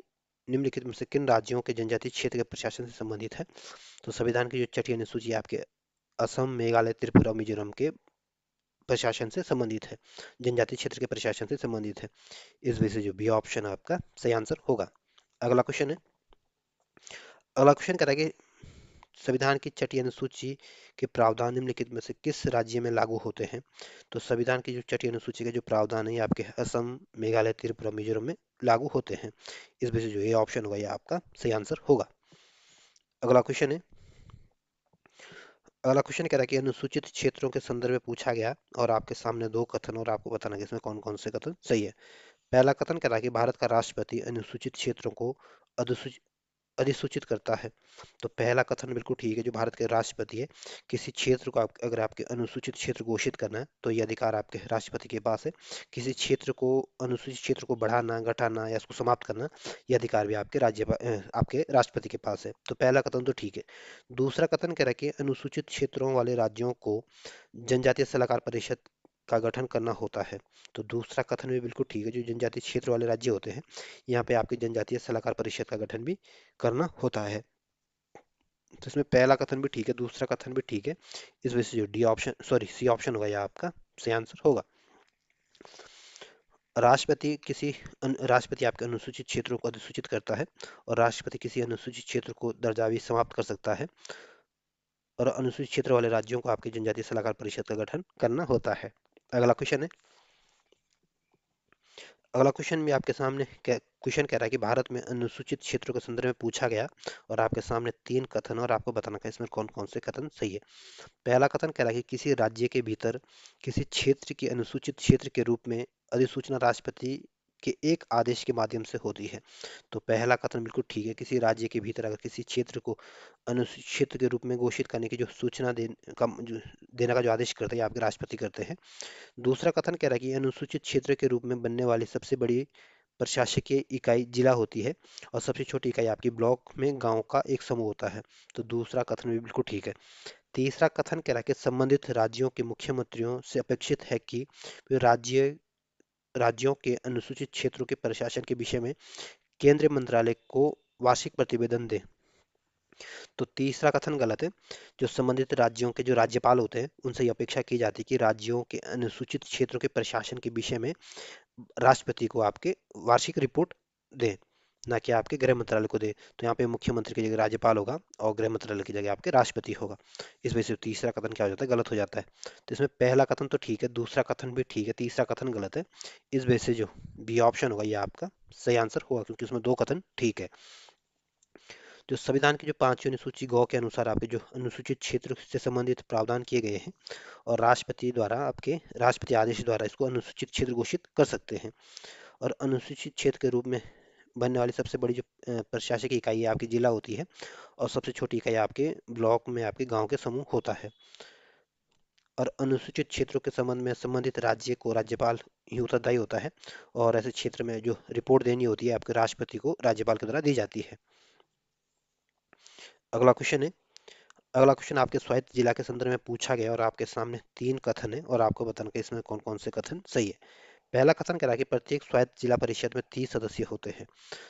A: निम्नलिखित में से किन राज्यों के जनजातीय क्षेत्र के प्रशासन से संबंधित है? तो संविधान की जो छठी अनुसूची है आपके असम, मेघालय, त्रिपुरा, मिजोरम के प्रशासन से संबंधित है, जनजातीय क्षेत्र के प्रशासन से संबंधित है। इस वजह से जो बी ऑप्शन आपका सही आंसर होगा। अगला क्वेश्चन है, अगला क्वेश्चन कह रहा है कि संविधान की छठी अनुसूची के प्रावधान निम्नलिखित में से किस राज्य में लागू होते हैं? तो संविधान की जो छठी अनुसूची के जो प्रावधान है ये आपके असम, मेघालय, त्रिपुरा, मिजोरम में लागू होते हैं। इस वजह से जो ये ऑप्शन होगा ये आपका सही आंसर होगा। अगला क्वेश्चन है, अगला क्वेश्चन कह रहा है कि अनुसूचित क्षेत्रों के संदर्भ में पूछा गया और आपके सामने दो कथन और आपको बताना कि इसमें कौन कौन से कथन सही है। पहला कथन कह रहा है कि भारत का राष्ट्रपति अनुसूचित क्षेत्रों को अधिसूचित अधिसूचित करता है। तो पहला कथन बिल्कुल ठीक है, जो भारत के राष्ट्रपति है, किसी क्षेत्र को अगर आपके अनुसूचित क्षेत्र घोषित करना है तो ये अधिकार आपके राष्ट्रपति के पास है। किसी क्षेत्र को अनुसूचित क्षेत्र को बढ़ाना, घटाना या उसको समाप्त करना, ये अधिकार भी आपके आपके राष्ट्रपति के पास है। तो पहला कथन तो ठीक है। दूसरा कथन कह रहा है कि अनुसूचित क्षेत्रों वाले राज्यों को जनजातीय सलाहकार परिषद का गठन करना होता है। तो दूसरा कथन भी बिल्कुल ठीक है, जो जनजातीय क्षेत्र वाले राज्य होते हैं यहाँ पे आपकी जनजातीय सलाहकार परिषद का गठन भी करना होता है। तो इसमें पहला कथन भी ठीक है, दूसरा कथन भी ठीक है। इस वजह से जो D option sorry C option होगा यह आपका सही आंसर होगा। राष्ट्रपति आपके अनुसूचित क्षेत्रों को अधिसूचित करता है, और राष्ट्रपति किसी अनुसूचित क्षेत्र को दर्जा भी समाप्त कर सकता है, और अनुसूचित क्षेत्र वाले राज्यों को आपकी जनजातीय सलाहकार परिषद का गठन करना होता है। अगला क्वेश्चन है, अगला क्वेश्चन भी आपके सामने क्वेश्चन कह रहा है कि भारत में अनुसूचित क्षेत्रों के संदर्भ में पूछा गया और आपके सामने तीन कथन और आपको बताना है इसमें कौन कौन से कथन सही है। पहला कथन कह रहा है कि किसी राज्य के भीतर किसी क्षेत्र के अनुसूचित क्षेत्र के रूप में अधिसूचना राष्ट्रपति के एक आदेश के माध्यम से होती है। तो पहला कथन बिल्कुल ठीक है, किसी राज्य के भीतर अगर किसी क्षेत्र को अनुसूचित क्षेत्र के रूप में घोषित करने की जो सूचना देने का जो आदेश करते हैं आपके राष्ट्रपति करते हैं। दूसरा कथन कह रहा है कि अनुसूचित क्षेत्र के रूप में बनने वाली सबसे बड़ी प्रशासकीय इकाई जिला होती है, और सबसे छोटी इकाई आपकी ब्लॉक में गांव का एक समूह होता है। तो दूसरा कथन भी बिल्कुल ठीक है। तीसरा कथन कह रहा है कि संबंधित राज्यों के मुख्यमंत्रियों से अपेक्षित है कि वे राज्यों के अनुसूचित क्षेत्रों के प्रशासन के विषय में केंद्रीय मंत्रालय को वार्षिक प्रतिवेदन दें। तो तीसरा कथन गलत है। जो संबंधित राज्यों के जो राज्यपाल होते हैं उनसे ये अपेक्षा की जाती है कि राज्यों के अनुसूचित क्षेत्रों के प्रशासन के विषय में राष्ट्रपति को आपके वार्षिक रिपोर्ट दें, ना कि आपके गृह मंत्रालय को दे। तो यहाँ पे मुख्यमंत्री की जगह राज्यपाल होगा और गृह मंत्रालय की जगह आपके राष्ट्रपति होगा। इस वजह से तीसरा कथन क्या हो जाता है, गलत हो जाता है। तो इसमें पहला कथन तो ठीक है, दूसरा कथन भी ठीक है, तीसरा कथन गलत है। इस वजह से जो बी ऑप्शन होगा ये आपका सही आंसर होगा, क्योंकि उसमें दो कथन ठीक है। जो संविधान की जो पांचवी अनुसूची गौ के अनुसार आपके जो अनुसूचित क्षेत्र से संबंधित प्रावधान किए गए हैं और राष्ट्रपति द्वारा आपके राष्ट्रपति आदेश द्वारा इसको अनुसूचित क्षेत्र घोषित कर सकते हैं। और अनुसूचित क्षेत्र के रूप में बनने वाली सबसे बड़ी जो प्रशासकीय इकाई है आपकी जिला होती है, और सबसे छोटी इकाई आपके ब्लॉक में आपके गांव के समूह होता है। और अनुसूचित क्षेत्रों के संबंध में संबंधित राज्य को राज्यपाल ही उत्तरदायी होता है, और ऐसे क्षेत्र में जो रिपोर्ट देनी होती है आपके राष्ट्रपति को राज्यपाल के द्वारा दी जाती है। अगला क्वेश्चन है, अगला क्वेश्चन आपके स्वायत्त जिला के संदर्भ में पूछा गया और आपके सामने तीन कथन है और आपको बताना कि इसमें कौन कौन से कथन सही है। पहला कथन कह रहा है कि प्रत्येक स्वायत्त जिला परिषद में 30 सदस्य होते हैं।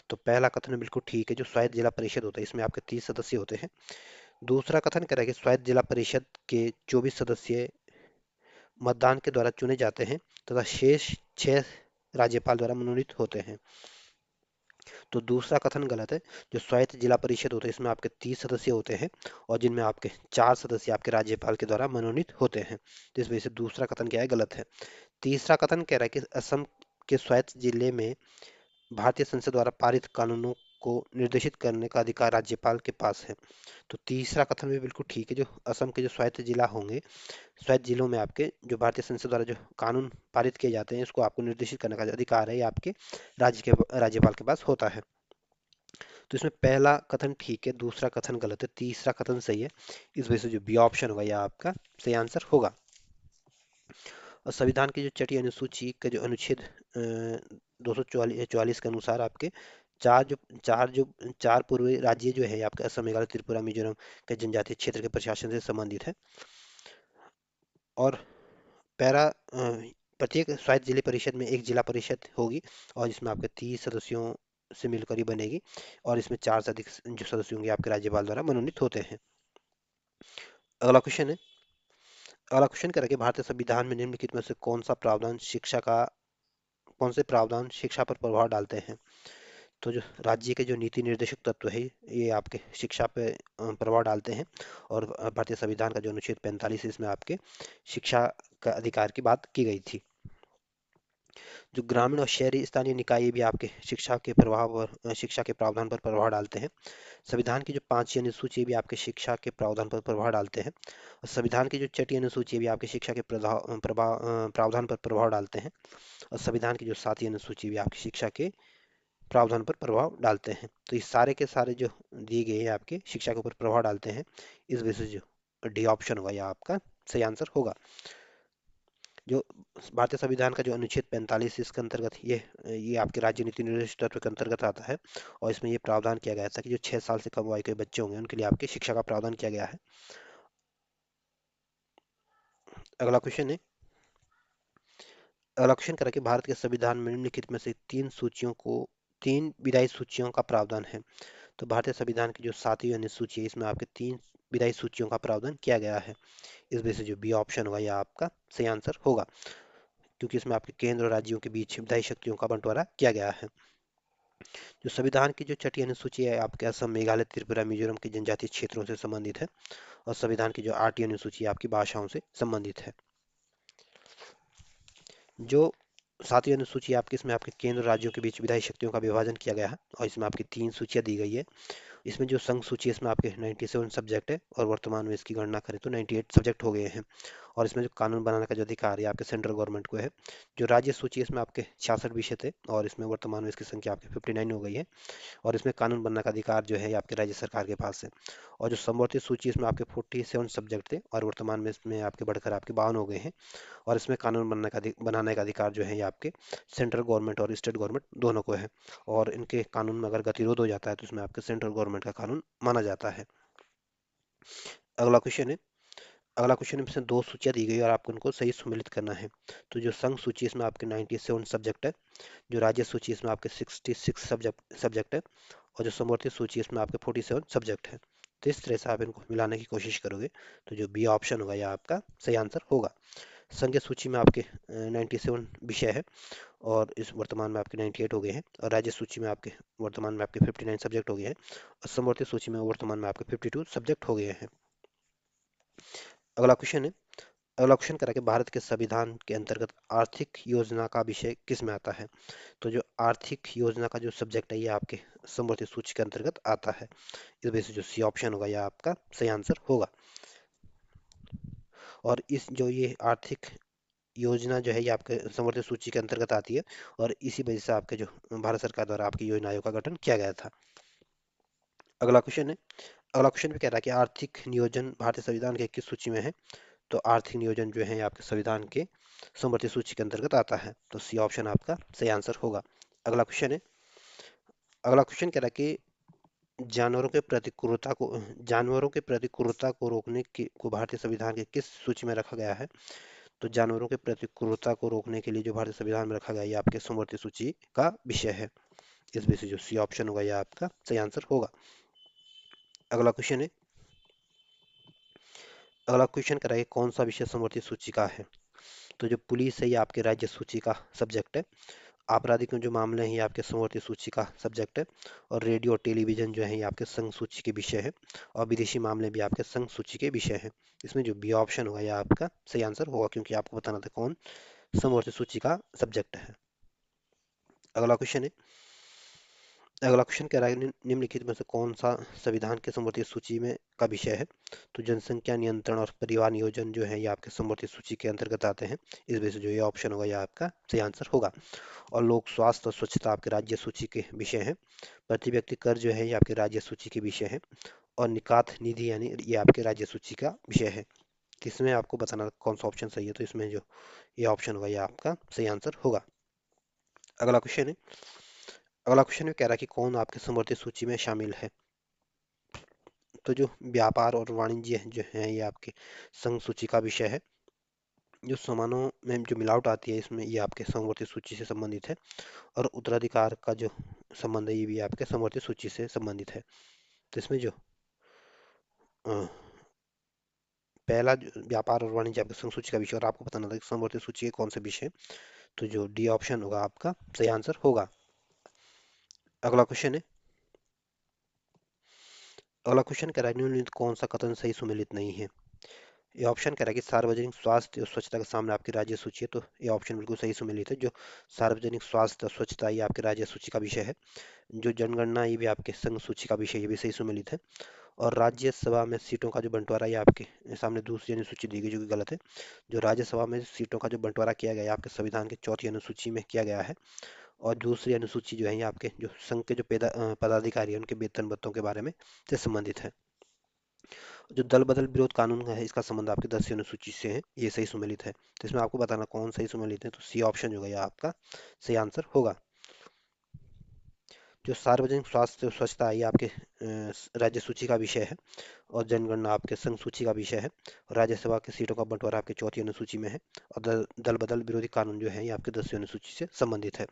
A: तो पहला कथन बिल्कुल ठीक है, जो स्वायत्त जिला परिषद होता है इसमें आपके 30 सदस्य होते हैं। दूसरा कथन कह रहा है कि स्वायत्त जिला परिषद के 24 सदस्य मतदान के द्वारा चुने जाते हैं तथा शेष 6 राज्यपाल द्वारा मनोनीत होते हैं। तो दूसरा कथन गलत है। जो स्वायत्त जिला परिषद होते हैं इसमें आपके 30 सदस्य होते हैं और जिनमें आपके 4 सदस्य आपके राज्यपाल के द्वारा मनोनीत होते हैं। तो इस वजह से दूसरा कथन क्या है, गलत है। तीसरा कथन कह रहा है कि असम के स्वायत्त जिले में भारतीय संसद द्वारा पारित कानूनों को निर्देशित करने का अधिकार राज्यपाल के पास है। तो तीसरा कथन भी बिल्कुल ठीक है। जो असम के जो स्वायत्त जिला होंगे, स्वायत्त जिलों में आपके जो भारतीय संसद द्वारा जो कानून पारित किए जाते हैं इसको आपको निर्देशित करने का जो अधिकार है ये आपके राज्य के राज्यपाल के पास होता है। तो इसमें पहला कथन ठीक है, दूसरा कथन गलत है, तीसरा कथन सही है। इस वजह से जो बी ऑप्शन होगा यह आपका सही आंसर होगा। और संविधान की जो छठी अनुसूची का जो अनुच्छेद 244 के अनुसार आपके चार जो चार जो चार पूर्वी राज्य जो है आपके असम, मेघालय, त्रिपुरा, मिजोरम के जनजातीय क्षेत्र के प्रशासन से संबंधित है। और प्रत्येक स्वायत्त जिले परिषद में एक जिला परिषद होगी और जिसमें आपके 30 सदस्यों से मिलकर ही बनेगी, और इसमें 4 से अधिक जो सदस्य होंगे आपके राज्यपाल द्वारा मनोनीत होते हैं। अगला क्वेश्चन है, अगला क्वेश्चन क्या है कि भारतीय संविधान में निम्नलिखित में से कौन से प्रावधान शिक्षा पर प्रभाव डालते हैं। तो जो राज्य के जो नीति निर्देशक तत्व है ये आपके शिक्षा पे प्रभाव डालते हैं। और भारतीय संविधान का जो अनुच्छेद 45 है इसमें आपके शिक्षा का अधिकार की बात की गई थी। जो ग्रामीण और शहरी स्थानीय निकाय भी आपके शिक्षा के प्रभाव और शिक्षा के प्रावधान पर प्रभाव डालते हैं। संविधान की जो पांचवी अनुसूची भी आपके शिक्षा के प्रावधान पर प्रभाव डालते हैं। और संविधान की जो छठी अनुसूची भी आपके शिक्षा के प्रावधान पर प्रभाव डालते हैं। और संविधान की जो सातवीं अनुसूची भी आपकी शिक्षा के प्रावधान पर प्रभाव डालते हैं। तो ये सारे के सारे जो दिए गए हैं आपके शिक्षा के ऊपर प्रभाव डालते हैं। इस वजह से जो डी ऑप्शन होगा यह आपका सही आंसर होगा। जो भारतीय संविधान का जो अनुच्छेद 45 इसके अंतर्गत ये आपके राज्य नीति निर्देश तत्व के अंतर्गत आता है। और इसमें ये प्रावधान किया गया था कि जो 6 साल से कम आयु के बच्चे होंगे उनके लिए आपकी शिक्षा का प्रावधान किया गया है। अगला क्वेश्चन है, अगला क्वेश्चन करा कि भारत के संविधान में निम्नलिखित में से तीन विधायी सूचियों का प्रावधान है। तो भारतीय संविधान की जो सातवीं अनुसूची है इसमें आपके तीन विधायी सूचियों का प्रावधान किया गया है। इस वजह से जो बी ऑप्शन होगा यह आपका सही आंसर होगा, क्योंकि इसमें आपके केंद्र और राज्यों के बीच विधायी शक्तियों का बंटवारा किया गया है। जो संविधान की जो छठी अनुसूची है आपके असम, मेघालय, त्रिपुरा, मिजोरम के जनजातीय क्षेत्रों से संबंधित है। और संविधान की जो आठवीं अनुसूची है आपकी भाषाओं से संबंधित है। जो सातवीं अनुसूची है आपकी इसमें आपके केंद्र और राज्यों के बीच विधायी शक्तियों का विभाजन किया गया है और इसमें आपकी तीन सूचियां दी गई है। इसमें जो संघ सूची है इसमें आपके 97 सब्जेक्ट है और वर्तमान में इसकी गणना करें तो 98 सब्जेक्ट हो गए हैं। और इसमें जो कानून बनाने का जो अधिकार है आपके सेंट्रल गवर्नमेंट को है। जो राज्य सूची है इसमें आपके 66 विषय थे और इसमें वर्तमान में इसकी संख्या आपके 59 हो गई है। और इसमें कानून बनने का अधिकार जो है ये आपके राज्य सरकार के पास है। और जो समवर्ती सूची इसमें आपके 47 सब्जेक्ट थे और वर्तमान में इसमें आपके बढ़कर आपके 52 हो गए हैं। और इसमें कानून बनाने का अधिकार जो है ये आपके सेंट्रल गवर्नमेंट और स्टेट गवर्नमेंट दोनों को है। और इनके कानून में अगर गतिरोध हो जाता है तो इसमें आपके सेंट्रल गवर्नमेंट का कानून माना जाता है। अगला क्वेश्चन है, अगला क्वेश्चन में दो सूचियां दी गई और आपको उनको सही सम्मिलित करना है। तो जो संघ सूची इसमें आपके 97 सब्जेक्ट है। जो राज्य सूची इसमें आपके 66 सब्जेक्ट है। और जो समवर्ती सूची इसमें आपके 47 सब्जेक्ट है। तो इस तरह से आप इनको मिलाने की कोशिश करोगे तो जो बी ऑप्शन होगा यह आपका सही आंसर होगा। संघीय सूची में आपके 97 विषय है और इस वर्तमान में आपके 98 हो गए हैं, और राज्य सूची में आपके वर्तमान में आपके 59 सब्जेक्ट हो गए हैं, और समवर्ती सूची में वर्तमान में आपके 52 सब्जेक्ट हो गए हैं। अगला क्वेश्चन है, अगला क्वेश्चन करा कि भारत के संविधान के अंतर्गत आर्थिक योजना का विषय किस में आता है। तो जो आर्थिक योजना का जो सब्जेक्ट है ये आपके समवर्ती सूची के अंतर्गत आता है। इस वजह से जो सी ऑप्शन होगा यह आपका सही आंसर होगा। और इस जो ये आर्थिक योजना जो है ये आपके समवर्ती सूची के अंतर्गत आती है, और इसी वजह से आपके जो भारत सरकार द्वारा आपकी योजना आयोग का गठन किया गया था। अगला क्वेश्चन है, अगला क्वेश्चन भी कह रहा है कि आर्थिक नियोजन भारतीय संविधान के किस सूची में है। तो आर्थिक नियोजन जो है ये आपके संविधान के समवर्ती सूची के अंतर्गत आता है, तो सी ऑप्शन आपका सही आंसर होगा। अगला क्वेश्चन है, अगला क्वेश्चन कह रहा है कि जानवरों के प्रति क्रूरता को रोकने के को भारतीय संविधान के किस सूची में रखा गया है। तो जानवरों के प्रति क्रूरता को रोकने के लिए जो भारतीय संविधान में रखा गया है ये आपके समवर्ती सूची का विषय है। इस वजह से जो सी ऑप्शन होगा यह आपका सही आंसर होगा। अगला क्वेश्चन है, अगला क्वेश्चन कह रहा है कि कौन सा विषय समवर्ती सूची का है। तो जो पुलिस है ये आपके राज्य सूची का सब्जेक्ट है, आपराधिक जो मामले हैं ये आपके समवर्ती सूची का सब्जेक्ट है, और रेडियो और टेलीविजन जो है ये आपके संघ सूची के विषय है, और विदेशी मामले भी आपके संघ सूची के विषय है। इसमें जो बी ऑप्शन होगा यह आपका सही आंसर होगा, क्योंकि आपको बताना था कौन समवर्ती सूची का सब्जेक्ट है। अगला क्वेश्चन है, अगला क्वेश्चन कह रहा है निम्नलिखित में से कौन सा संविधान के समवर्ती सूची में का विषय है। तो जनसंख्या नियंत्रण और परिवार नियोजन जो है ये आपके समवर्ती सूची के अंतर्गत आते हैं। इस वजह से जो ये ऑप्शन होगा यह आपका सही आंसर होगा। और लोक स्वास्थ्य और स्वच्छता आपके राज्य सूची के विषय हैं। प्रति व्यक्ति कर जो है ये आपके राज्य सूची के विषय है, और निकात निधि यानी ये आपके राज्य सूची का विषय है। किसमें आपको बताना कौन सा ऑप्शन सही है, तो इसमें जो ये ऑप्शन होगा ये आपका सही आंसर होगा। अगला क्वेश्चन है, अगला क्वेश्चन में कह रहा है कि कौन आपके समवर्ती सूची में शामिल है। तो जो व्यापार और वाणिज्य जो है ये आपके संघ सूची का विषय है। जो सामानों में जो मिलावट आती है इसमें ये आपके समवर्ती सूची से संबंधित है, और उत्तराधिकार का जो संबंध है ये भी आपके समवर्ती सूची से संबंधित है। तो इसमें जो पहला व्यापार और वाणिज्य आपके संघ सूची का विषय, और आपको बताना था कि समवर्ती सूची के कौन से विषय, तो जो डी ऑप्शन होगा आपका सही आंसर होगा। अगला क्वेश्चन है, अगला क्वेश्चन कह रहा है निम्नलिखित कौन सा कथन सही सुमेलित नहीं है। ये ऑप्शन कह रहा है कि सार्वजनिक स्वास्थ्य और स्वच्छता के सामने आपकी राज्य सूची है, तो ये ऑप्शन बिल्कुल सही सुमेलित है। जो सार्वजनिक स्वास्थ्य और स्वच्छता ये आपके राज्य सूची का विषय है। जो जनगणना ये भी आपके संघ सूची का विषय, ये भी सही सुमेलित है। और राज्यसभा में सीटों का जो बंटवारा ये आपके सामने दूसरी अनुसूची दी गई जो कि गलत है। जो राज्यसभा में सीटों का जो बंटवारा किया गया है आपके संविधान के चौथी अनुसूची में किया गया है, और दूसरी अनुसूची जो है ये आपके जो संघ के जो पदाधिकारी हैं उनके वेतन भत्तों के बारे में से संबंधित है। जो दल बदल विरोध कानून है इसका संबंध आपके 10वीं अनुसूची से है, ये सही सुमेलित है। तो इसमें आपको बताना कौन सही सुमेलित है, तो सी ऑप्शन जो है ये आपका सही आंसर होगा। जो सार्वजनिक स्वास्थ्य और स्वच्छता है ये आपके राज्य सूची का विषय है, और जनगणना आपके संघ सूची का विषय है, और राज्यसभा की सीटों का बंटवारा आपके चौथी अनुसूची में है, और दल बदल विरोधी कानून जो है ये आपके 10वीं अनुसूची से संबंधित है।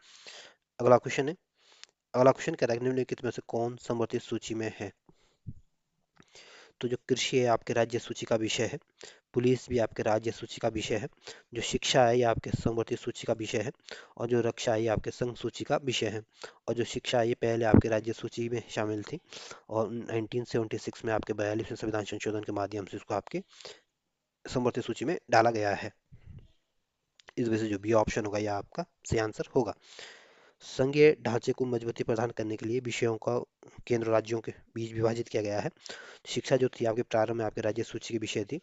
A: अगला क्वेश्चन है, अगला क्वेश्चन कह रहा है निम्नलिखित में से कौन संवर्धित सूची में है। तो जो कृषि है आपके राज्य सूची का विषय है, पुलिस भी आपके राज्य सूची का विषय है, जो शिक्षा है ये आपके संवर्धित सूची का विषय है, और जो रक्षा है ये आपके संघ सूची का विषय है। और जो शिक्षा है ये पहले आपके राज्य सूची में शामिल थी, और 1976 में आपके 42वें संविधान संशोधन के माध्यम से इसको आपके संवर्धित सूची में डाला गया है। इस वजह से जो बी ऑप्शन होगा यह आपका सही आंसर होगा। संघीय ढांचे को मजबूती प्रदान करने के लिए विषयों का केंद्र राज्यों के बीच विभाजित किया गया है। शिक्षा जो थी आपके प्रारंभ में आपके राज्य सूची के विषय थी,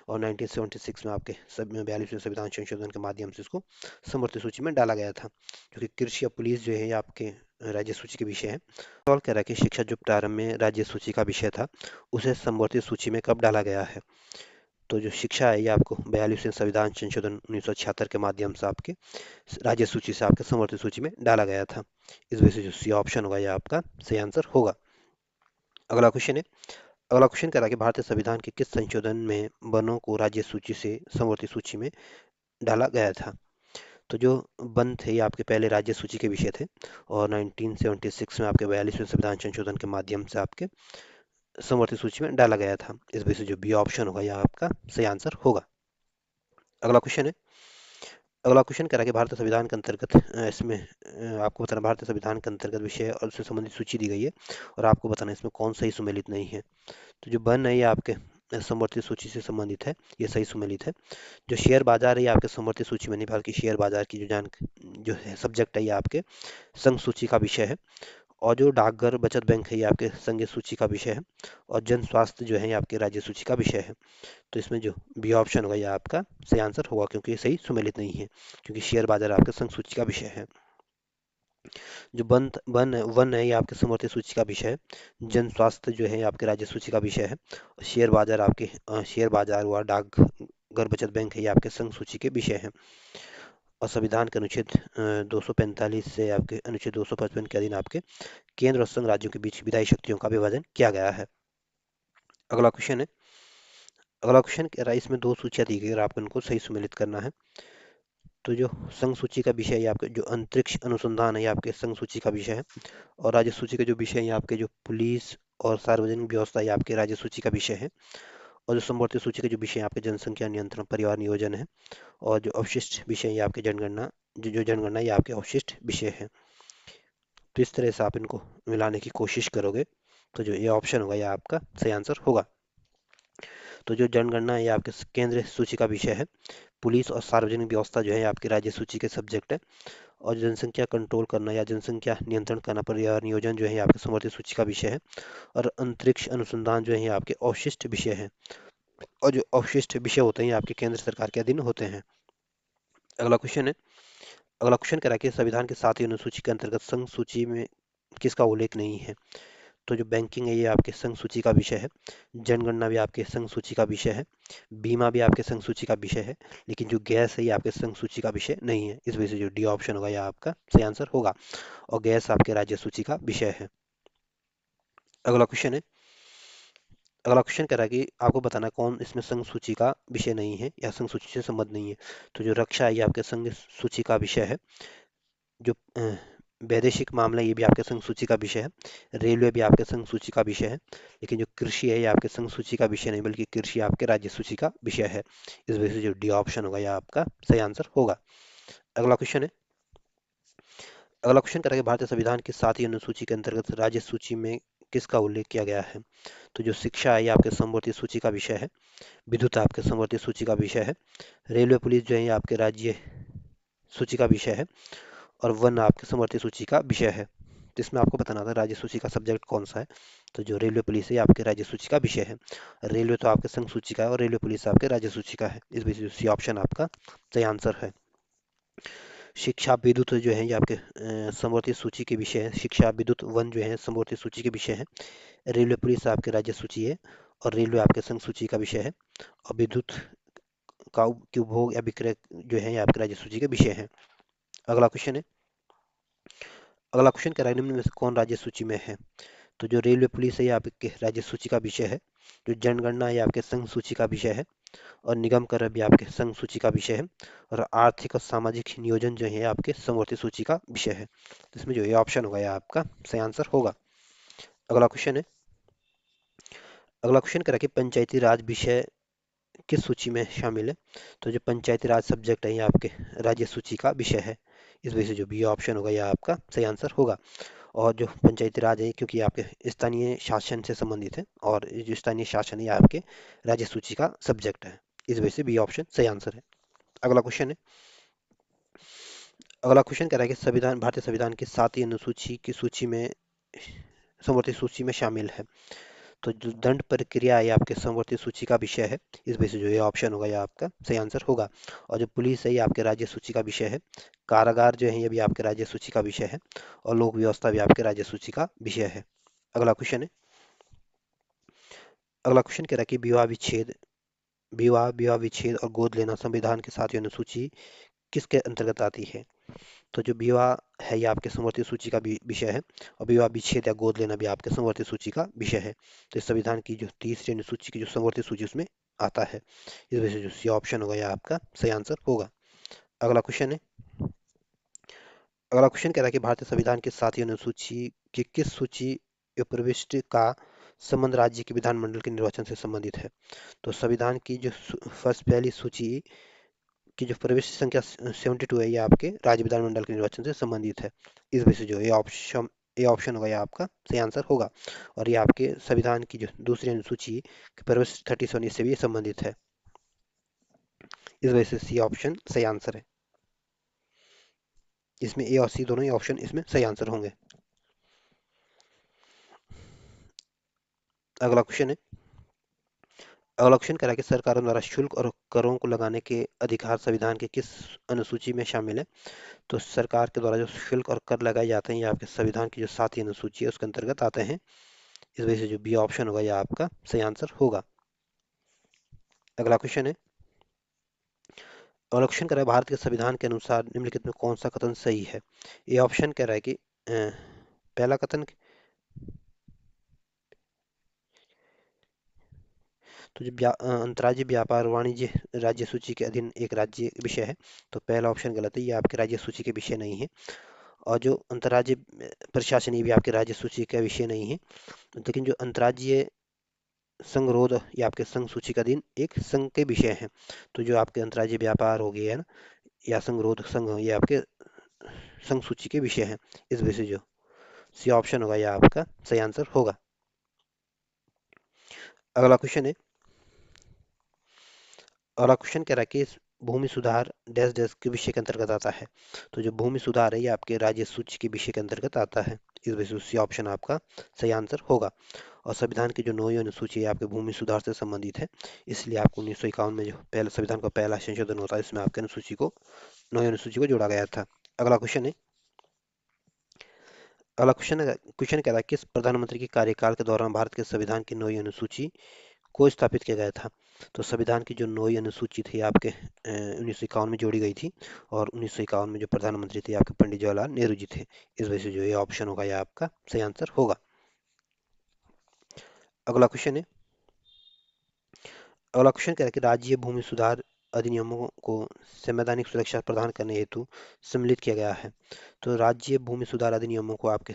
A: और 1976 में आपके 42वें संविधान संशोधन के माध्यम से इसको समवर्ती सूची में डाला गया था। क्योंकि कृषि और पुलिस जो है ये आपके राज्य सूची के विषय है। सवाल कह रहा है कि शिक्षा जो प्रारंभ में राज्य सूची का विषय था उसे समवर्ती सूची में कब डाला गया है। तो जो शिक्षा है ये आपको 42वें संविधान संशोधन 1976 के माध्यम से आपके राज्य सूची से आपके समवर्ती सूची में डाला गया था। इस वजह से जो सी ऑप्शन होगा यह आपका सही आंसर होगा। अगला क्वेश्चन है, अगला क्वेश्चन कह रहा है कि भारतीय संविधान के किस संशोधन में वनों को राज्य सूची से समवर्ती सूची में डाला गया था। तो जो वन थे ये आपके पहले राज्य सूची के विषय थे, और 1976 में आपके 42वें संविधान संशोधन के माध्यम से आपके समवर्ती सूची में डाला गया था। इस वजह से जो बी ऑप्शन होगा यह आपका सही आंसर होगा। अगला क्वेश्चन है। अगला क्वेश्चन कह रहा है कि भारतीय संविधान के अंतर्गत इसमें आपको बताना भारतीय संविधान के अंतर्गत विषय और उससे संबंधित सूची दी गई है और आपको बताना इसमें कौन सही सुमेलित नहीं है। तो जो वन है ये आपके समवर्ती सूची से संबंधित है, ये सही सुमेलित है। जो शेयर बाजार है ये आपके समवर्ती सूची में नहीं बल्कि शेयर बाजार की जो है सब्जेक्ट है ये आपके संघ सूची का विषय है। और जो डाकघर बचत बैंक है ये आपके संघीय सूची का विषय है। और जन स्वास्थ्य जो है ये आपके राज्य सूची का विषय है। तो इसमें जो बी ऑप्शन होगा ये आपका सही आंसर होगा क्योंकि ये सही सुमेलित नहीं है, क्योंकि शेयर बाजार आपके संघ सूची का विषय है। जो वन है ये आपके समवर्ती सूची का विषय है। जन स्वास्थ्य जो है ये आपके राज्य सूची का विषय है। और शेयर बाजार आपके शेयर बाजार हुआ, डाक घर बचत बैंक है ये आपके संघ सूची के विषय हैं। और संविधान के अनुच्छेद 245 से आपके अनुच्छेद 255 के अधीन आपके केंद्र और संघ राज्यों के बीच विधायी शक्तियों का विभाजन किया गया है। अगला क्वेश्चन है। अगला क्वेश्चन कह रहा है इसमें दो सूचियां दी गई और आपको इनको सही सुमेलित करना है। तो जो संघ सूची का विषय है आपके जो अंतरिक्ष अनुसंधान है ये आपके संघ सूची का विषय है। और राज्य सूची के जो विषय है आपके जो पुलिस और सार्वजनिक व्यवस्था ये आपके राज्य सूची का विषय है। और जो समवर्ती सूची के जो विषय है आपके जनसंख्या नियंत्रण परिवार नियोजन है। और जो अवशिष्ट विषय ये आपके जनगणना जो जनगणना ये आपके अवशिष्ट विषय है। तो इस तरह से आप इनको मिलाने की कोशिश करोगे तो जो ये ऑप्शन होगा ये आपका सही आंसर होगा। तो जो जनगणना है ये आपके केंद्रीय सूची का विषय है। पुलिस और सार्वजनिक व्यवस्था जो है आपकी राज्य सूची के सब्जेक्ट है। और जनसंख्या कंट्रोल करना या जनसंख्या नियंत्रण करना पर्यावरण नियोजन जो है आपके समवर्ती सूची का विषय है। और अंतरिक्ष अनुसंधान जो है आपके अवशिष्ट विषय है। और जो अवशिष्ट विषय होते हैं ये आपके केंद्र सरकार के अधीन होते हैं। अगला क्वेश्चन है। अगला क्वेश्चन कह रहा है कि संविधान के 7वीं अनुसूची के अंतर्गत संघ सूची में किसका उल्लेख नहीं है। तो जो बैंकिंग है ये आपके संघ सूची का विषय है। जनगणना भी आपके संघ सूची का विषय है। बीमा भी आपके संघ सूची का विषय है। लेकिन जो गैस है ये आपके संघ सूची का विषय नहीं है। इस वजह से जो डी ऑप्शन होगा यह आपका सही आंसर होगा। और गैस आपके राज्य सूची का विषय है। अगला क्वेश्चन है। अगला क्वेश्चन कह रहा है कि आपको बताना कौन इसमें संघ सूची का विषय नहीं है या संघ सूची से संबंध नहीं है। तो जो रक्षा है ये आपके संघ सूची का विषय है। जो वैदेशिक मामला ये भी आपके संघ सूची का विषय है। रेलवे भी आपके संघ सूची का विषय है। लेकिन जो कृषि है ये आपके संघ सूची का विषय नहीं बल्कि कृषि आपके राज्य सूची का विषय है। इस वजह से जो डी ऑप्शन होगा यह आपका सही आंसर होगा। अगला क्वेश्चन है। अगला क्वेश्चन करेंगे भारतीय संविधान की 7वीं अनुसूची के अंतर्गत राज्य सूची में किसका उल्लेख किया गया है। तो जो शिक्षा है ये आपके समवर्ती सूची का विषय है। विद्युत आपके समवर्ती सूची का विषय है। रेलवे पुलिस जो है ये आपके राज्य सूची का विषय है। और वन आपके समवर्ती सूची का विषय है। तो इसमें आपको बताना था राज्य सूची का सब्जेक्ट कौन सा है। तो जो रेलवे पुलिस है ये आपके राज्य सूची का विषय है। रेलवे तो आपके संघ सूची का है और रेलवे पुलिस आपके राज्य सूची का है। इस वजह से सी ऑप्शन आपका सही आंसर है। शिक्षा विद्युत जो है ये आपके समवर्ती सूची के विषय है। शिक्षा विद्युत वन जो है समवर्ती सूची के विषय है। रेलवे पुलिस आपके राज्य सूची है। और रेलवे आपके संघ सूची का विषय है। और विद्युत का उपभोग या विक्रय जो है ये आपके राज्य सूची के विषय है। अगला क्वेश्चन है। अगला क्वेश्चन कह रहा है निम्न में से कौन राज्य सूची में है। तो जो रेलवे पुलिस है ये आपके राज्य सूची का विषय है। जो जनगणना ये आपके संघ सूची का विषय है। और निगम कर भी आपके संघ सूची का विषय है। और आर्थिक और सामाजिक नियोजन जो है आपके समवर्ती सूची का विषय है। तो इसमें जो ये ऑप्शन होगा ये आपका सही आंसर होगा। अगला क्वेश्चन है। अगला क्वेश्चन कह रहा है कि पंचायती राज विषय किस सूची में शामिल है। तो जो पंचायती राज सब्जेक्ट है ये आपके राज्य सूची का विषय है। इस वजह से जो बी ऑप्शन होगा यह आपका सही आंसर होगा। और जो पंचायती राज है क्योंकि आपके स्थानीय शासन से संबंधित है और ये जो स्थानीय शासन है ये आपके राज्य सूची का सब्जेक्ट है। इस वजह से बी ऑप्शन सही आंसर है। अगला क्वेश्चन है। अगला क्वेश्चन कह रहा है कि संविधान भारतीय संविधान की 7वीं अनुसूची की सूची में समवर्ती सूची में शामिल है। तो जो दंड प्रक्रिया है ये आपके समवर्ती सूची का विषय है। इस वजह से जो ये ऑप्शन होगा ये आपका सही आंसर होगा। और जो पुलिस है ये आपके राज्य सूची का विषय है। कारागार जो है ये भी आपके राज्य सूची का विषय है। और लोक व्यवस्था भी आपके राज्य सूची का विषय है। अगला क्वेश्चन है। अगला क्वेश्चन कह रहा है कि विवाह विच्छेद और गोद लेना संविधान के 7वीं अनुसूची किसके अंतर्गत आती है। तो जो विवाह है ये आपके समवर्ती सूची का विषय है। और विवाह विच्छेद या गोद लेना भी आपके समवर्ती सूची का विषय है। तो इस संविधान की जो 3री अनुसूची की जो समवर्ती सूची उसमें आता है। इस वजह से जो सी ऑप्शन होगा यह आपका सही आंसर होगा। अगला क्वेश्चन है। अगला क्वेश्चन कह रहा है कि भारतीय संविधान की 7वीं अनुसूची की किस सूची प्रविष्टि का संबंध राज्य के विधानमंडल के निर्वाचन से संबंधित है। तो संविधान की जो फर्स्ट पहली सूची की जो प्रविष्टि संख्या 72 है, ये आपके राज्य विधानमंडल के निर्वाचन से संबंधित है। इस वजह से जो ये ऑप्शन होगा, ये आपका सही आंसर होगा। और ये आपके संविधान की जो दूसरी अनुसूची की प्रविष्टि 37 इससे भी संबंधित है। इस वजह से सी ऑप्शन सही आंसर है। इसमें ए और सी दोनों ही ऑप्शन इसमें सही आंसर होंगे। अगला क्वेश्चन है, अगला क्वेश्चन कह रहा है कि सरकारों द्वारा शुल्क और करों को लगाने के अधिकार संविधान के किस अनुसूची में शामिल है? तो सरकार के द्वारा जो शुल्क और कर लगाए जाते हैं, ये आपके संविधान की जो 7वीं अनुसूची है उसके अंतर्गत आते हैं। इस वजह से जो बी ऑप्शन होगा, यह आपका सही आंसर होगा। अगला क्वेश्चन है, अगला क्वेश्चन कह रहा है भारत के संविधान के अनुसार निम्नलिखित में कौन सा कथन सही है? ये ऑप्शन कह रहा है कि पहला कथन, तो जो अंतर्राज्यीय व्यापार वाणिज्य राज्य सूची के अधीन एक राज्य विषय है, तो पहला ऑप्शन गलत है, ये आपके राज्य सूची के विषय नहीं है। और जो अंतर्राज्यीय प्रशासन, ये भी आपके राज्य सूची का विषय नहीं है। लेकिन जो अंतर्राज्यीय संगरोध, ये आपके संघ सूची का अधीन एक संघ के विषय हैं। तो जो आपके अंतर्राज्यीय व्यापार हो गया है ना, या संगरोध संघ, ये आपके संघ सूची के विषय हैं। इस वजह से जो सी ऑप्शन होगा, यह आपका सही आंसर होगा। अगला क्वेश्चन है, अगला क्वेश्चन कह रहा है कि इस भूमि सुधार डैश डैश के विषय के अंतर्गत आता है। तो जो भूमि सुधार है, ये आपके राज्य सूची के विषय के अंतर्गत आता है। इस वजह से सी ऑप्शन आपका सही आंसर होगा। और संविधान की जो 9वीं अनुसूची है, आपके भूमि सुधार से संबंधित है। इसलिए आपको 1951 में जो पहला संविधान का पहला संशोधन होता है, इसमें आपके अनुसूची को 9वीं अनुसूची को जोड़ा गया था। अगला क्वेश्चन है, अगला क्वेश्चन कह रहा है किस प्रधानमंत्री के कार्यकाल के दौरान भारत के संविधान की 9वीं अनुसूची को स्थापित किया गया था? तो संविधान की जो 9वीं अनुसूची थी, आपके 1951 में जोड़ी गई थी। और 1951 में जो प्रधानमंत्री थे, आपके पंडित जवाहरलाल नेहरू जी थे। इस वजह से जो ये ऑप्शन होगा, यह आपका सही आंसर होगा। अगला क्वेश्चन है, अगला क्वेश्चन कह रहा है कि राज्य भूमि सुधार अधिनियमों को संवैधानिक सुरक्षा प्रदान करने हेतु सम्मिलित किया गया है। तो राज्य भूमि सुधार अधिनियमों को आपके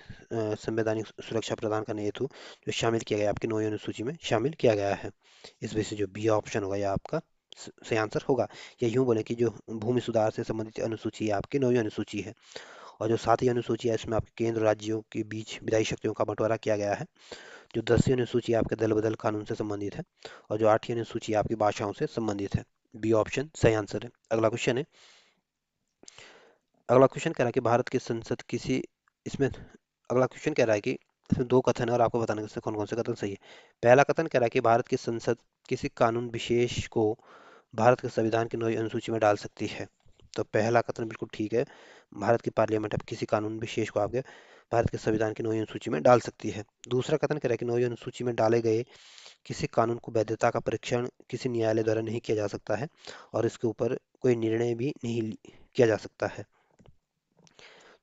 A: संवैधानिक सुरक्षा प्रदान करने हेतु जो शामिल किया गया, आपकी 9वीं अनुसूची में शामिल किया गया है। इस वजह से जो बी ऑप्शन होगा, यह आपका सही आंसर होगा। या यूं बोले कि जो भूमि सुधार से संबंधित अनुसूची है, आपकी 9वीं अनुसूची है। और जो 7वीं अनुसूची है, इसमें आपके केंद्र राज्यों के बीच विधायी शक्तियों का बंटवारा किया गया है। जो 10वीं अनुसूची आपके दल बदल कानून से संबंधित है। और जो 8वीं अनुसूची आपकी भाषाओं से संबंधित है। बी ऑप्शन सही आंसर है। अगला क्वेश्चन है, अगला क्वेश्चन कह रहा है कि भारत की संसद किसी इसमें अगला क्वेश्चन कह रहा है कि इसमें दो कथन है और आपको बताना है कि कौन कौन से कथन सही है। पहला कथन कह रहा है कि भारत की संसद किसी कानून विशेष को भारत के संविधान की 9वीं अनुसूची में डाल सकती है। तो पहला कथन बिल्कुल ठीक है, भारत की पार्लियामेंट अब किसी कानून विशेष को आपके भारत के संविधान की 9वीं अनुसूची में डाल सकती है। दूसरा कथन कह रहा है कि 9वीं अनुसूची में डाले गए किसी कानून को वैधता का परीक्षण किसी न्यायालय द्वारा नहीं किया जा सकता है। और इसके ऊपर कोई निर्णय भी नहीं किया जा सकता है।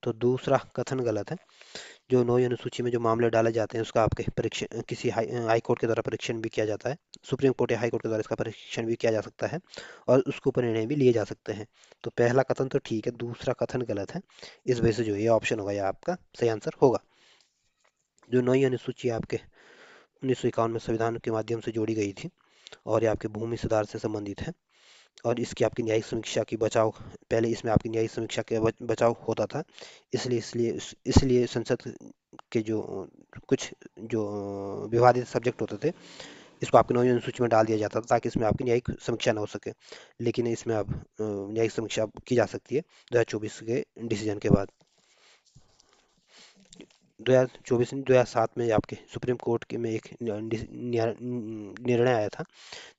A: तो दूसरा कथन गलत है। जो 9वीं अनुसूची में जो मामले डाले जाते हैं, उसका आपके परीक्षण किसी हाई कोर्ट के द्वारा परीक्षण भी किया जाता है। सुप्रीम कोर्ट या हाई कोर्ट के द्वारा इसका परीक्षण भी किया जा सकता है। और उसके ऊपर निर्णय भी लिए जा सकते हैं। तो पहला कथन तो ठीक है, दूसरा कथन गलत है। इस वजह से जो ये ऑप्शन होगा, ये आपका सही आंसर होगा। जो 9वीं अनुसूची आपके 1951 में संविधान के माध्यम से जोड़ी गई थी। और ये आपके भूमि सुधार से संबंधित है। और इसकी आपकी न्यायिक समीक्षा की बचाव, पहले इसमें आपकी न्यायिक समीक्षा के बचाव होता था। इसलिए संसद के जो कुछ जो विवादित सब्जेक्ट होते थे, इसको आपकी 9वीं अनुसूची में डाल दिया जाता था, ताकि इसमें आपकी न्यायिक समीक्षा ना हो सके। लेकिन इसमें अब न्यायिक समीक्षा की जा सकती है 2024 के डिसीजन के बाद। 2024 2007 में आपके सुप्रीम कोर्ट के में एक निर्णय आया था,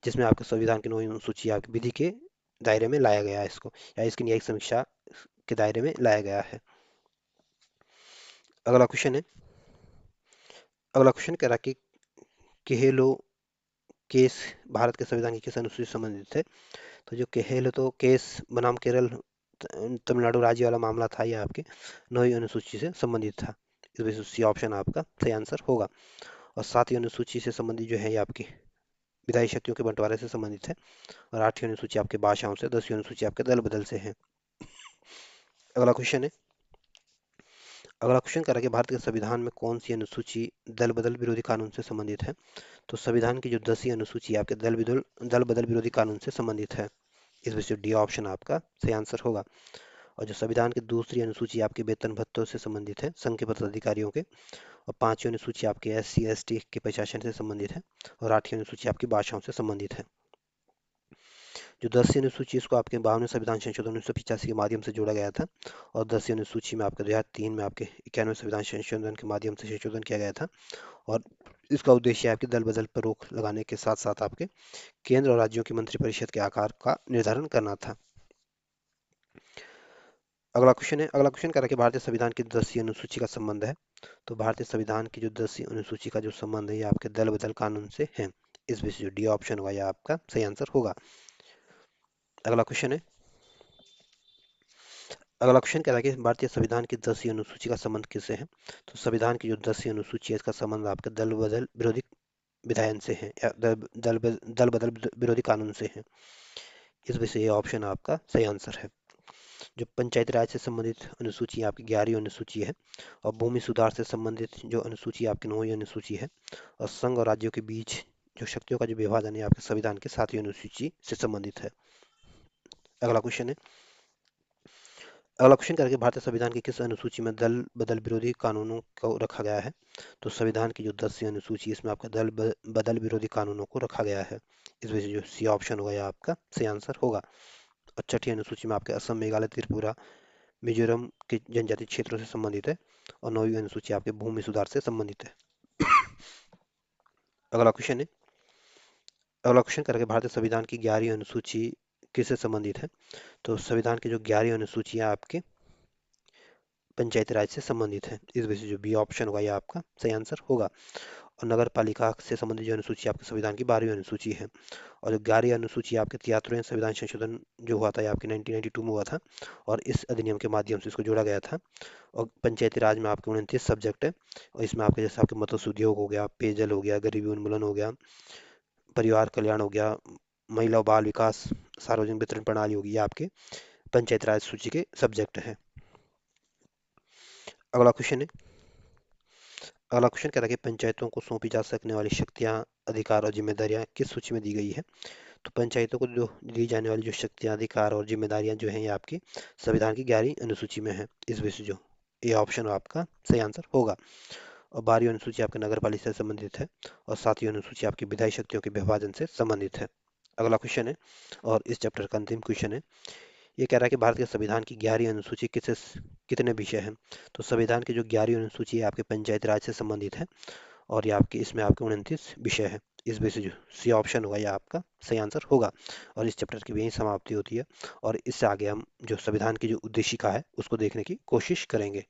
A: जिसमें आपके संविधान की 9वीं अनुसूची आपकी विधि के दायरे में लाया गया है इसको, या इसकी न्यायिक समीक्षा के दायरे में लाया गया है। अगला क्वेश्चन है, अगला क्वेश्चन कह रहा है कि केहेलो केस भारत के संविधान की किस अनुसूची से संबंधित है? तो जो केहेलो तो केस बनाम केरल तमिलनाडु राज्य वाला मामला था, यह आपके 9वीं अनुसूची से संबंधित था। इस वजह से सी ऑप्शन आपका सही आंसर होगा। और 7वीं अनुसूची से संबंधित जो है, ये आपकी विधायी शक्तियों के बंटवारे से संबंधित है। और 8वीं अनुसूची आपके भाषाओं से, 10वीं अनुसूची आपके दल बदल से है। अगला क्वेश्चन है, अगला क्वेश्चन कह रहा है कि भारत के संविधान में कौन सी अनुसूची दल बदल विरोधी कानून से संबंधित है। तो संविधान की जो 10वीं अनुसूची है आपके दल बदल विरोधी कानून से संबंधित है। इस वजह से डी ऑप्शन आपका सही आंसर होगा। और जो संविधान की दूसरी अनुसूची आपके वेतन भत्तों से संबंधित है, संघ के पदाधिकारियों के। और पांचवी अनुसूची आपके SC ST के प्रशासन से संबंधित है। और आठवीं अनुसूची आपकी भाषाओं से संबंधित है। जो 10वीं अनुसूची इसको आपके 52वें संविधान संशोधन 1985 के माध्यम से जोड़ा गया था। और 10वीं अनुसूची में आपके 2003 में आपके 91वें संविधान संशोधन के माध्यम से संशोधन किया गया था। और इसका उद्देश्य आपके दल बदल पर रोक लगाने के साथ साथ आपके केंद्र और राज्यों की मंत्रिपरिषद के आकार का निर्धारण करना था। अगला क्वेश्चन कह रहा है कि भारतीय संविधान की 10वीं अनुसूची का संबंध है। तो भारतीय संविधान की जो 10वीं अनुसूची का जो संबंध है ये आपके दल बदल कानून से है। इस वजह से जो डी ऑप्शन होगा यह आपका सही आंसर होगा। अगला क्वेश्चन है अगला क्वेश्चन कह रहा है कि भारतीय संविधान की 10वीं अनुसूची का संबंध किससे है। तो संविधान की जो 10वीं अनुसूची है इसका संबंध आपके दल बदल विरोधी विधायन से है या दल बदल विरोधी कानून से है। इस वजह से ये ऑप्शन आपका सही आंसर है। जो पंचायती राज से संबंधित अनुसूची आपकी 11वीं अनुसूची है। और भूमि सुधार से संबंधित जो अनुसूची आपकी 9वीं अनुसूची है। और संघ और राज्यों के बीच जो शक्तियों का जो विभाजन है आपके संविधान के 7वीं अनुसूची से संबंधित है। अगला क्वेश्चन है अगला क्वेश्चन करके भारतीय संविधान की किस अनुसूची में दल बदल विरोधी कानूनों को रखा गया है। तो संविधान की जो 10वीं अनुसूची इसमें आपका बदल विरोधी कानूनों को रखा गया है। इस वजह से जो सी ऑप्शन होगा यह आपका सही आंसर होगा। और छठी अनुसूची में आपके असम मेघालय त्रिपुरा मिजोरम के जनजातीय क्षेत्रों से संबंधित है। और 9वीं अनुसूची आपके भूमि सुधार से संबंधित है। अगला क्वेश्चन है अगला क्वेश्चन करके भारतीय संविधान की 11वीं अनुसूची किससे संबंधित है। तो संविधान की जो 11वीं अनुसूची है आपके पंचायती राज से संबंधित है। इस वजह से जो बी ऑप्शन होगा यह आपका सही आंसर होगा। और नगर पालिका से संबंधित जो अनुसूची आपके संविधान की 12वीं अनुसूची है। और जो 11वीं अनुसूची आपके 73वें संविधान संशोधन जो हुआ था ये आपके 1992 में हुआ था। और इस अधिनियम के माध्यम से इसको जोड़ा गया था। और पंचायती राज में आपके 29 सब्जेक्ट है। और इसमें आपके जैसे आपके मत्स्य उद्योग हो गया, पेयजल हो गया, गरीबी उन्मूलन हो गया, परिवार कल्याण हो गया, महिला और बाल विकास, सार्वजनिक वितरण प्रणाली होगी, ये आपके पंचायती राज सूची के सब्जेक्ट है। अगला क्वेश्चन है अगला क्वेश्चन कह रहा है कि पंचायतों को सौंपी जा सकने वाली शक्तियां, अधिकार और जिम्मेदारियां किस सूची में दी गई है। तो पंचायतों को जो दी जाने वाली जो शक्तियां, अधिकार और जिम्मेदारियां जो हैं ये आपकी संविधान की 11वीं अनुसूची में है। इस वजह से जो ए ऑप्शन आपका सही आंसर होगा। और 12वीं अनुसूची आपके नगर पालिका से संबंधित है। और 7वीं अनुसूची आपकी विधायी शक्तियों के विभाजन से संबंधित है। अगला क्वेश्चन है और इस चैप्टर का अंतिम क्वेश्चन है। ये कह रहा है कि भारत के संविधान की 11वीं अनुसूची कितने विषय हैं। तो संविधान की जो 11वीं अनुसूची है आपके पंचायती राज से संबंधित है। और ये आपके इसमें आपके 29 विषय है। इस वजह से जो सी ऑप्शन होगा यह आपका सही आंसर होगा। और इस चैप्टर की भी यही समाप्ति होती है। और इससे आगे हम जो संविधान की जो उद्देशिका है उसको देखने की कोशिश करेंगे।